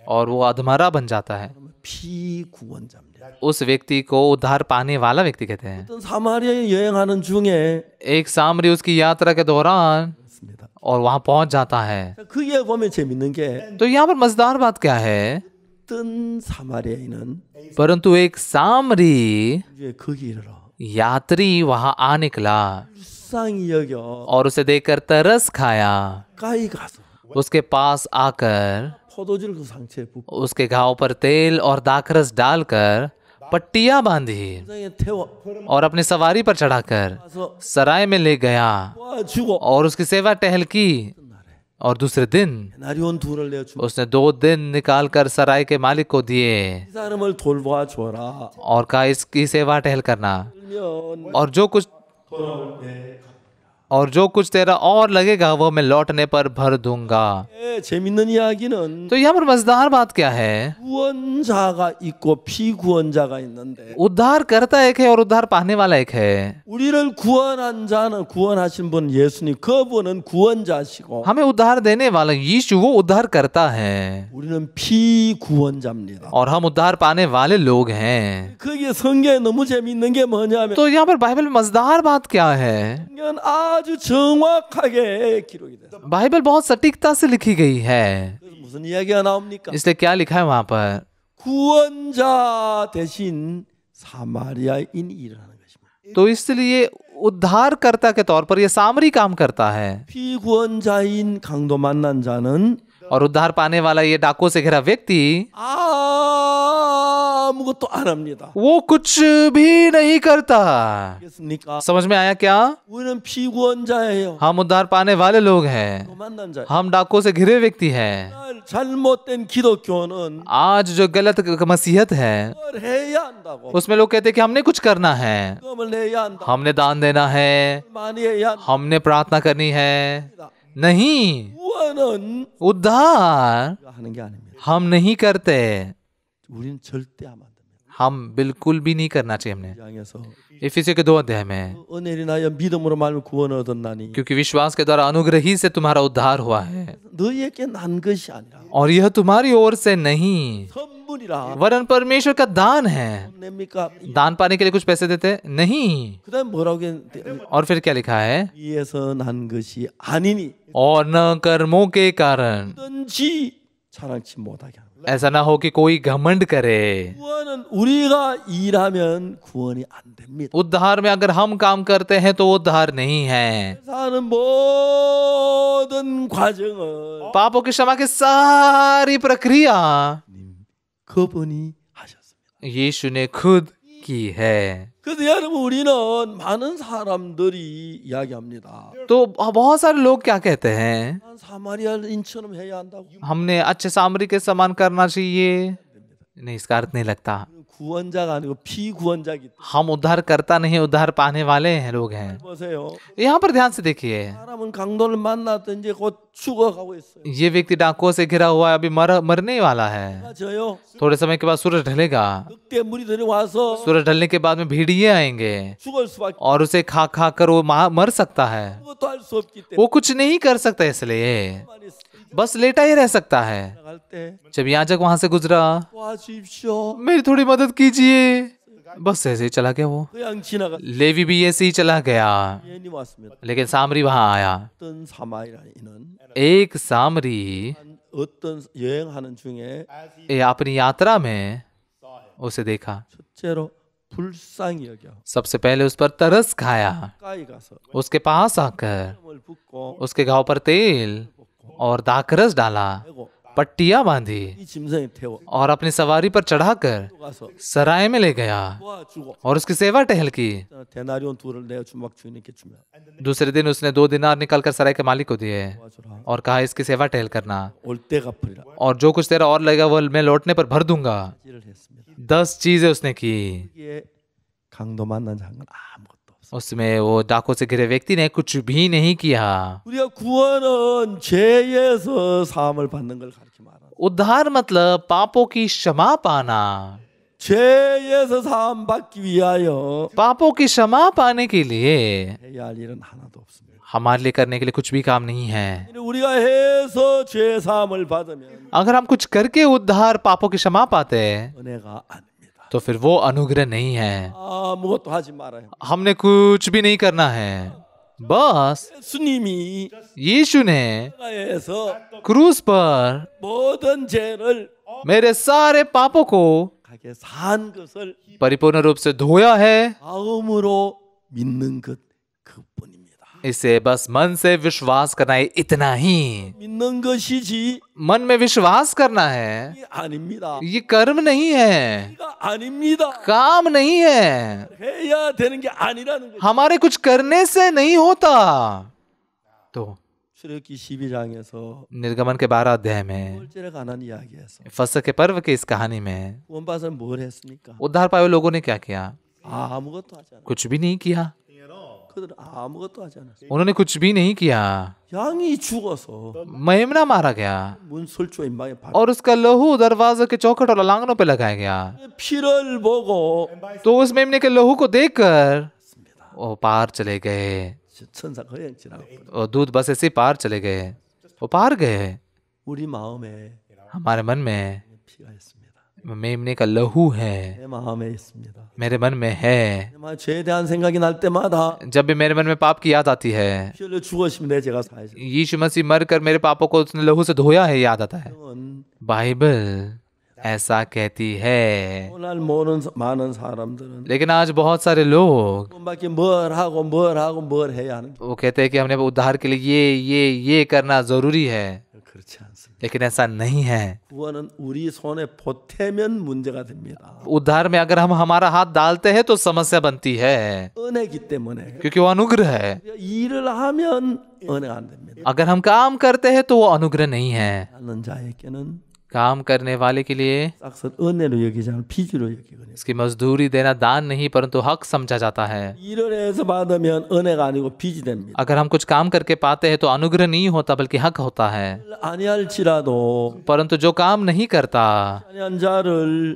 और वो अधमरा बन जाता है। 피구원자입니다. उस व्यक्ति को उद्धार पाने वाला व्यक्ति कहते हैं। 어떤 사마리아에 여행하는 중에 एक सामरी उसकी यात्रा के दौरान 있습니다. और वहां पहुंच जाता है। 그게 보면 재밌는 게 तो यहाँ पर मजेदार बात क्या है? 어떤 사마리아인은 परंतु एक सामरी 이제 거기로 यात्री वहां आ निकला 불쌍히 여겨 और उसे देखकर तरस खाया। 가까이 가서 उसके पास आकर 포도주를 그 상처에 붓고 उसके घाव पर तेल और दाखरस डालकर पट्टियां बांधी 세상에 태워 और अपनी सवारी पर चढ़ाकर 와서 सराय में ले गया 도와주고 और उसकी सेवा टहल की। और दूसरे दिन 나리온 둘을 내주고 उसने 2 दिन निकाल कर सराय के मालिक को दिए 이 사람을 돌봐줘라. और कहा इसकी सेवा टहल करना, 그러면 और जो कुछ तेरा और लगेगा वो मैं लौटने पर भर दूंगा। 재밌는 이야기는 तो यहाँ पर मजेदार बात क्या है? 구원자가 있고 피구원자가 있는데 उद्धार करता एक है और उद्धार पाने वाला एक है। 우리를 구원한 자는 구원하신 분 예수님 그분은 구원자시고 हमें उद्धार देने वाला यीशु वो उद्धार करता है 우리는 피구원자입니다. और हम उद्धार पाने वाले लोग हैं। 그게 성경에 너무 재밌는 게 뭐냐면 तो यहाँ पर बाइबल में मजेदार बात क्या है? 성경은 아주 정확하게 기록이 됐어요. बाइबल बहुत सटीकता से लिखी गई है। 그래서 무슨 이야기가 나옵니까? इसलिए क्या लिखा है वहां पर? 구원자 대신 사마리아인이 일어나는 것입니다. तो इसलिए उद्धारकर्ता के तौर पर यह सामरी काम करता है 피구원자인 강도 만난 자는 और उद्धार पाने वाला ये डाकू से घिरा व्यक्ति 아무것도 안 합니다. वो कुछ भी नहीं करता। 알겠습니까? समझ में आया क्या? 우리는 피구원자예요. हम उद्धार पाने वाले लोग हैं, 강도 만난 자. हम डाकू से घिरे व्यक्ति हैं। 잘못된 기독교는 आज जो गलत मसीहत है 그걸 해야 한다고. उसमें लोग कहते हैं कि हमने कुछ करना है, 금을 내야 한다. हमने दान देना है, 많이 해야 한다. हमने प्रार्थना करनी है। नहीं, 구원은 उद्धार 우리가 하는 게 아닙니다. हम नहीं करते, 우리는 절대 하면 안 됩니다. हम बिल्कुल भी नहीं करना चाहिए हमने। 양에서 इफिसियों के 2 अध्याय में, 은혜를 나여 믿음으로 말하면 구원을 얻었나니 क्योंकि विश्वास के द्वारा अनुग्रह ही से तुम्हारा उद्धार हुआ है 너희에게 난 것이 아니라 और यह तुम्हारी ओर से नहीं 선물이라. वरन परमेश्वर का दान है। 냅니까? दान पाने के लिए कुछ पैसे देते नहीं। 그다음 뭐라고 했는데 और फिर क्या लिखा है? 위에서 난 것이 아니니 और न कर्मों के कारण, 든지 자랑치 못하게 하는 거예요. ऐसा ना हो कि कोई घमंड करे। 구원은 우리가 일하면 구원이 안 됩니다. उद्धार में अगर हम काम करते हैं तो उद्धार नहीं है। 사는 모든 과정을 पापों की क्षमा की सारी प्रक्रिया 그분이 하셨습니다. यीशु ने खुद की है। 그래서 여러분 우리는 많은 사람들이 이야기합니다. तो बहुत सारे लोग क्या कहते हैं? 난 사마리아인처럼 해야 한다고. हमने अच्छे सामरी के समान करना चाहिए। नहीं, इसका अर्थ नहीं लगता। 구원자가 아니고 피구원자기 때문에. हम उद्धारकर्ता नहीं, उद्धार पाने वाले हैं लोग हैं। 보세요. यहाँ पर ध्यान से देखिए, 사람은 강도를 만났던 이제 곧 죽어가고 있어요. ये व्यक्ति डाकुओं से घिरा हुआ है, अभी मरने वाला है। 저요. थोड़े समय के बाद सूरज ढलेगा। 늑대 무리들이 와서 सूरज ढलने के बाद में भेड़िए आएंगे 죽을 수밖에. और उसे खा खा कर वो मर सकता है। 그것도 할 수 없기 때문에. वो कुछ नहीं कर सकता, इसलिए बस लेटा ही रह सकता है। 갈 때 जब याजक वहां से गुजरा, 도와주십시오. मेरी थोड़ी मदद कीजिए, बस ऐसे ही चला गया वो। 그냥 지나가. लेवी भी ऐसे ही चला गया, 예언이 왔습니다. लेकिन सामरी वहां आया। 어떤 사마리아인은 एक सामरी 어떤 여행하는 중에 अपनी यात्रा में उसे देखा। 첫째로 불쌍히 여겨 सबसे पहले उस पर तरस खाया, 가까이 가서 उसके पास आकर 을 붓고 उसके घाव पर तेल और दाखरस डाला, 빼고 पट्टियां बांधी 이 짐승에 태워 और अपनी सवारी पर चढ़ाकर 또 가서 सराय में ले गया 도와주고 और उसकी सेवा टहल की। 데나리온 둘을 내가 주막 주인에게 주면 दूसरे दिन उसने 2 दिनार निकालकर सराय के मालिक को दिए 도와주라. और कहा, इसकी सेवा टहल करना 올 때 갚으리라. और जो कुछ तेरा और लगेगा वो मैं लौटने पर भर दूंगा। 를 했습니다. 10 चीजें उसने की। 이게 강도 만난 장은 아무것도 없어. उसमें वो डाकू से घिरे व्यक्ति ने कुछ भी नहीं किया। 우리가 구원은 죄에서 사함을 받는 걸 가르쳐 말하. उद्धार मतलब पापों की क्षमा पाना। 죄에서 사함 받기 위하여 पापों की क्षमा पाने के लिए 해야 할 일은 하나도 없습니다. हमारे लिए करने के लिए कुछ भी काम नहीं है। 우리가 해서 죄 사함을 받으면 अगर हम कुछ करके उद्धार पापों की क्षमा पाते हैं 은혜가 아닙니다. तो फिर वो अनुग्रह नहीं है। 아무것도 하지 말아요. हमने कुछ भी नहीं करना है, बस 예수님이 यीशु ने 해서 क्रूस पर 모든 죄를 मेरे सारे पापों को 가게 산 것을 परिपूर्ण रूप से धोया है। 마음으로 믿는 것 그뿐입니다. इसे बस मन से विश्वास करना है, इतना ही। 믿는 것이지 मन में विश्वास करना है, 이게 아닙니다. ये कर्म नहीं है, 이가 아닙니다. काम नहीं है, 해야 되는 게 아니라는 거죠. हमारे कुछ करने से नहीं होता। तो 출애굽기 12장에서 निर्गमन के 12 अध्याय में 꼴죄를 관한 이야기에서 फसह के पर्व की इस कहानी में 구원받은 뭘 했습니까? उद्धार पाए हुए लोगों ने क्या किया? 아무것도 하지 않아요. कुछ भी नहीं किया। 그들은 아무것도 하지 않았어요. उन्होंने कुछ भी नहीं किया। 양이 죽어서 मेमना मारा गया 문 설조 임방에 박 और उसका लहू दरवाजे के चौखट और लांगनों पे लगाया गया। 피를 보고 तो उस मेमने के लहू को देखकर वो पार चले गए, 천사 그냥 지나고 वो दूध बस ऐसे ही पार चले गए, वो पार गए। 우리 마음에 हमारे मन में 피가 있습니다. मेमने का लहू है, 내 마음에 있습니다. मेरे मन में है। 내 죄에 대한 생각이 날 때마다 जब भी मेरे मन में पाप की याद आती है, 피 흘려 죽으시면 내 죄가 사해져. यीशु मसीह मरकर मेरे पापों को उसने लहू से धोया है, याद आता है। 은 बाइबल ऐसा कहती है। 오늘 모르는 많은 사람들은 लेकिन आज बहुत सारे लोग 구원받기 뭘 하고 뭘 하고 뭘 해야 하는 वो कहते हैं कि हमने उद्धार के लिए ये करना जरूरी है, 게 그렇지 않습니다. लेकिन ऐसा नहीं है। 구원은 우리 손에 보태면 문제가 됩니다. उद्धार में अगर हम हमारा हाथ डालते हैं तो समस्या बनती है, 은혜기 때문에 क्योंकि वो अनुग्रह है। 일을 하면 은혜가 안 됩니다. अगर हम काम करते हैं तो वो अनुग्रह नहीं है। 하는 자에게는 काम करने वाले के लिए 싹을 은혜로 여기지 않고 빚으로 여기거든요. इसकी मजदूरी देना दान नहीं परंतु हक समझा जाता है। 일을 해서 받으면 은혜가 아니고 빚이 됩니다. अगर हम कुछ काम करके पाते हैं तो अनुग्रह नहीं होता बल्कि हक होता है। 아니할지라도 परंतु जो काम नहीं करता, 아니한 자를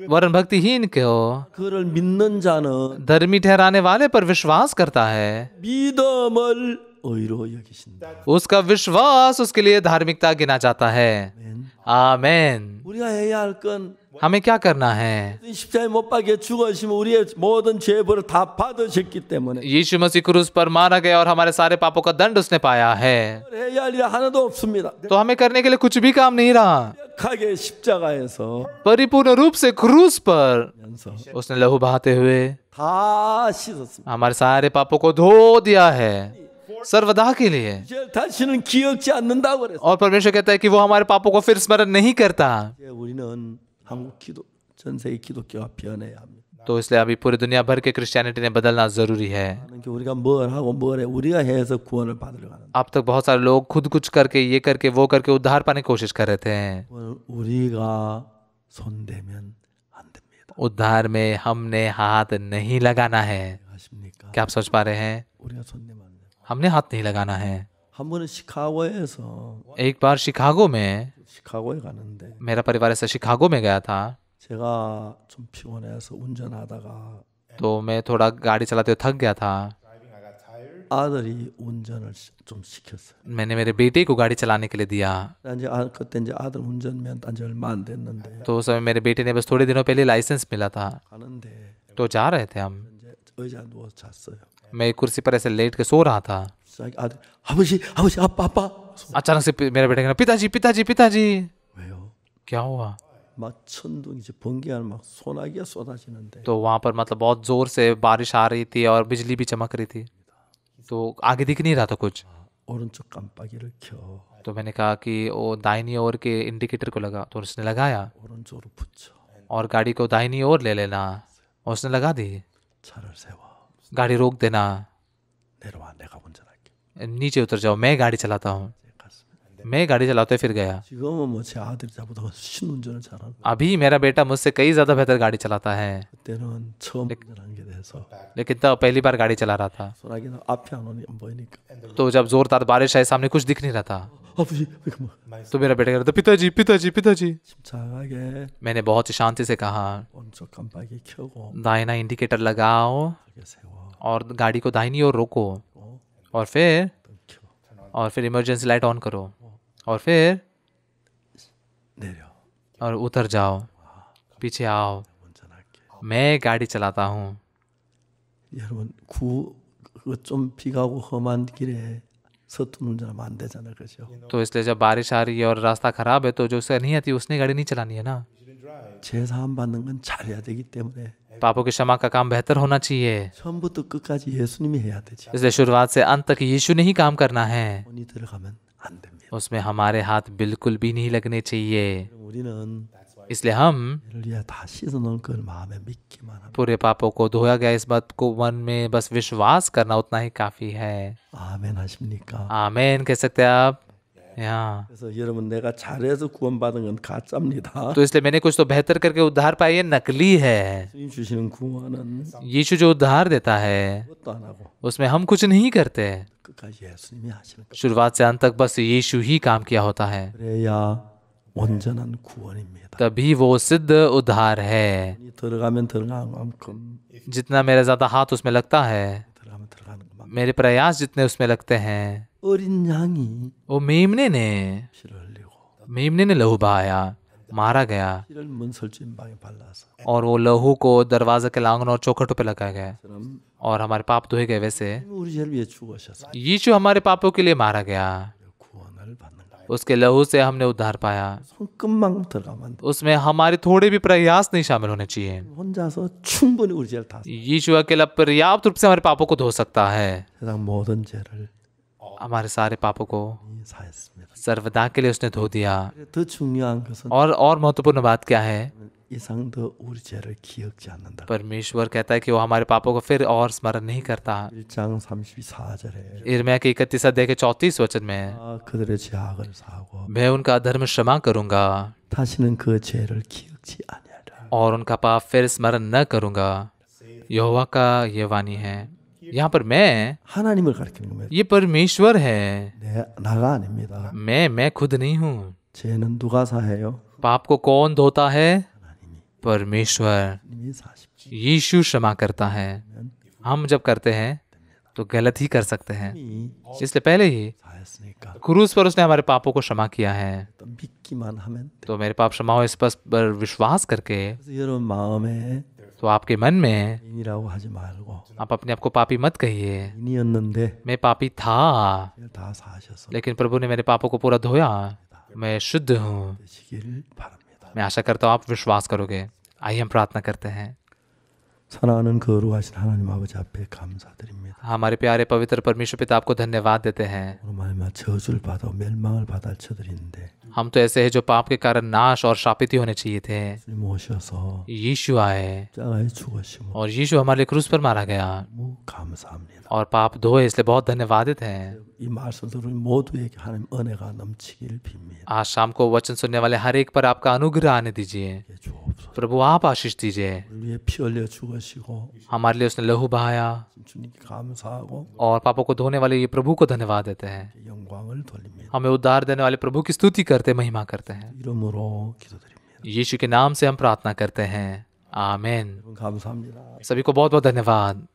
वरन भक्तिहीन को 그를 믿는 자는 धर्मी ठहराने वाले पर विश्वास करता है, 믿음을 의로 여기신다. उसका विश्वास उसके लिए धार्मिकता गिना जाता है। आमेन। 우리가 해야 할 건 हमें क्या करना है? 십자가에 못 박혀 죽으시면 우리의 모든 죄벌을 다 받으셨기 때문에 यीशु मसीह क्रूस पर मारा गया और हमारे सारे पापों का दंड उसने पाया है, 해야 할 일 하나도 없습니다. तो हमें करने के लिए कुछ भी काम नहीं रहा। 하게 십자가에서 परिपूर्ण रूप से क्रूस पर 면서 उसने लहू बहाते हुए 다 씻었습니다. हमारे सारे पापों को धो दिया है, सर्वदा के लिए। 이제 다시는 기억지 않는다고 그랬어요. और परमेश्वर कहता है कि वो हमारे पापों को फिर स्मरण नहीं करता। 이제 우리는 한국 기도 전 세계 기독교가 변해야 합니다. तो इसलिए अभी पूरी दुनिया भर के क्रिश्चियनिटी ने बदलना जरूरी है। 그러니까 우리가 뭘 하고 뭘 해 उ리가 해서 구원을 받으려고 하는. अब तक बहुत सारे लोग खुद कुछ करके, ये करके, वो करके उद्धार पाने की कोशिश कर रहे थे। 우리가 손대면 안 됩니다. उद्धार में हमने हाथ नहीं लगाना है। 하십니까? क्या आप सोच पा रहे हैं? 우리가 손대면 안 돼. हमने हाथ नहीं लगाना है। 한 번은 시카고에서 एक बार शिकागो में, 시카고에 가는데 मेरा परिवार ऐसे शिकागो में गया था, 제가 좀 피곤해서 운전하다가 तो मैं थोड़ा गाड़ी चलाते हुए थक गया था। 아들이 운전을 좀 시켰어요. मैंने मेरे बेटे को गाड़ी चलाने के लिए दिया। 이제 그때 이제 아들 운전면 딴지 얼마 안 됐는데 तो उस समय मेरे बेटे ने बस थोड़े दिनों पहले लाइसेंस मिला था। 가는데 तो जा रहे थे हम। 이제 의자 누워서 잤어요. मैं एक कुर्सी पर ऐसे लेट के सो रहा था। 갑자기 아들 아버지 아빠 अचानक से मेरा बेटा कहना, पिताजी पिताजी पिताजी। 왜요? क्या हुआ? 막 천둥이 이제 번개가 막 소나기가 쏟아지는데 तो वहां पर मतलब बहुत जोर से बारिश आ रही थी और बिजली भी चमक रही थी, तो आगे दिख नहीं रहा था कुछ। 오른쪽 깜빡이를 켜 तो मैंने कहा कि वो दाहिनी ओर के इंडिकेटर को लगा, तो उसने लगाया। 오른쪽으로 붙여 और गाड़ी को दाहिनी ओर ले लेना, और उसने लगा दी। 차를 세워 गाड़ी रोक देना, 내려와 내가 운전할게. नीचे उतर जाओ, मैं गाड़ी चलाता हूँ। 갔습니다. मैं गाड़ी चलाते फिर गया। 지금은 뭐 제 아들이 저보다 훨씬 운전을 잘하고 अभी मेरा बेटा मुझसे कई ज़्यादा बेहतर गाड़ी चलाता है, 그때는 처음 운전한 게 돼서 लेकिन तब पहली बार गाड़ी चला रहा था। 소나기는 앞에 안 오니 안 보이니까 तो जब जोरदार बारिश आई, सामने कुछ दिख नहीं रहा था। 아버지 뭐 तो मेरा बेटा कह रहा था, पिताजी पिताजी पिताजी। 침착하게 मैंने बहुत ही शांति से कहा, 오른쪽 깜빡이 켜고 दाहिना इंडिकेटर लगाओ 이렇게 세워 और गाड़ी को दाहिनी ओर रोको, और फिर इमरजेंसी लाइट ऑन करो, और फिर 내려 और उतर जाओ, पीछे आओ, 운전할게. मैं गाड़ी चलाता हूँ। 여러분 좀 비가 오고 험한 길에 서툰 운전하면 안 되잖아요, 그렇죠? तो इसलिए जब बारिश आ रही है और रास्ता खराब है, तो जो उसे नहीं आती उसने गाड़ी नहीं चलानी है ना। 제사함 받는 건 잘해야 되기 때문에 पापों की क्षमा का काम बेहतर होना चाहिए, 처음부터 끝까지 예수님이 해야 되지. इसलिए शुरुआत से अंत तक यीशु ने ही काम करना है। 손이 들어가면 안 됩니다. उसमें हमारे हाथ बिल्कुल भी नहीं लगने चाहिए। 우리는 इसलिए हम 이를 위해 다 씻어놓은 걸 마음에 믿기만 합니다. पूरे पापों को धोया गया इस बात को मन में बस विश्वास करना उतना ही काफी है। 아멘 하십니까? आमेन कह सकते हैं आप यहाँ। 그래서 여러분 내가 잘해서 구원받은 건 가짜입니다. तो इसलिए मैंने कुछ तो बेहतर करके उद्धार पाया, ये नकली है। 주님 주시는 구원은 यीशु जो उद्धार देता है 그것도 안 하고 उसमें हम कुछ नहीं करते। 끝까지 예수님이 하시는 거. शुरुआत से अंत तक बस यीशु ही काम किया होता है, 그래야 온전한 구원입니다. तभी वो सिद्ध उद्धार है। 손이 들어가면 들어간 만큼 जितना मेरा ज्यादा हाथ उसमें लगता है, 들어가면 들어가는 것만큼 मेरे प्रयास जितने उसमें लगते हैं, 어린 양이 वो 피를 흘리고 मेमने ने लहू बहाया, मारा गया, 피를 문 설주인방에 발라서 और वो लहू को दरवाजे के लांगनों और चौखटों पे लगाया गया, 그럼 और हमारे पाप धोए गए। वैसे 우리 죄를 위해 죽으셔서 यीशु हमारे पापों के लिए मारा गया, 구원을 받는 거예요. उसके लहू से हमने उद्धार पाया। 손끝만 들어가면 안 돼. उसमें हमारे थोड़े भी प्रयास नहीं शामिल होने चाहिए। 혼자서 충분히 우리 죄를 다 यीशु अकेला पर्याप्त रूप से हमारे पापों को धो सकता है। 세상 모든 죄를 हमारे सारे पापों को 사했습니다. सर्वदा के लिए उसने धो दिया। 더 중요한 것은 और महत्वपूर्ण बात क्या है? 이상 더 우리 죄를 기억지 않는다. परमेश्वर कहता है कि वो हमारे पापों को फिर और स्मरण नहीं करता। 1장 34절에 यिर्मयाह के 31 अध्याय के 34 वचन में, 그들의 죄악을 사하고 मैं उनका अधर्म क्षमा करूंगा 다시는 그 죄를 기억지 아니하리라. और उनका पाप फिर स्मरण न करूंगा। यहोवा का ये वाणी है। यहाँ पर मैं, 하나님을 가리키는 겁니다. ये परमेश्वर है, 나가 아닙니다. मैं खुद नहीं हूँ। 죄는 누가 사해요? पाप को कौन धोता है? परमेश्वर, 님이 사십시오. यीशु क्षमा करता है। हम जब करते हैं तो गलत ही कर सकते हैं, 이미 इसलिए पहले ही 사했으니까 क्रूस पर उसने हमारे पापों को क्षमा किया है। 또 믿기만 हा면 돼. तो मेरे पाप क्षमा हो, इस पर विश्वास करके, 그래서 여러분 마음에 तो आपके मन में 인이라고 하지 말고 आप अपने आप को पापी मत कहिए। 인이었는데 मैं पापी था, 죄를 다 사하셔서 लेकिन प्रभु ने मेरे पापों को पूरा धोया। मैं शुद्ध हूँ। 되시길 바랍니다. मैं आशा करता हूँ आप विश्वास करोगे। आइए हम प्रार्थना करते हैं। 사랑하는 거룩하신 하나님 아버지 앞에 감사드립니다. हमारे प्यारे पवित्र परमेश्वर पिता, आपको धन्यवाद देते हैं। 오늘 말마 저주를 받아 멸망을 받을 저들인데 हम तो ऐसे हैं जो पाप के कारण नाश और शापित ही होने चाहिए थे। 주님 오셔서 यीशु आए 십자가에 죽으시고 और यीशु हमारे लिए क्रूस पर मारा गया 너무 감사합니다. और पाप धोए, इसलिए बहुत धन्यवादित हैं। 이 말씀 들은 모두에게 하나님 은혜가 넘치길 빕니다. आज शाम को वचन सुनने वाले हर एक पर आपका अनुग्रह आने दीजिए। 예, 주옵소서. प्रभु आप आशीष दीजिए। 우리 위해 피 흘려 죽으시고 हमारे लिए उसने लहू बहाया 주님께 감사하고 और पापों को धोने वाले ये प्रभु को धन्यवाद देते हैं। 영광을 돌립니다. हमें उद्धार देने वाले प्रभु की स्तुति करते, महिमा करते हैं। 이름으로 기도드립니다. यीशु के नाम से हम प्रार्थना करते हैं, आमीन। 여러분 감사합니다. सभी को बहुत बहुत धन्यवाद।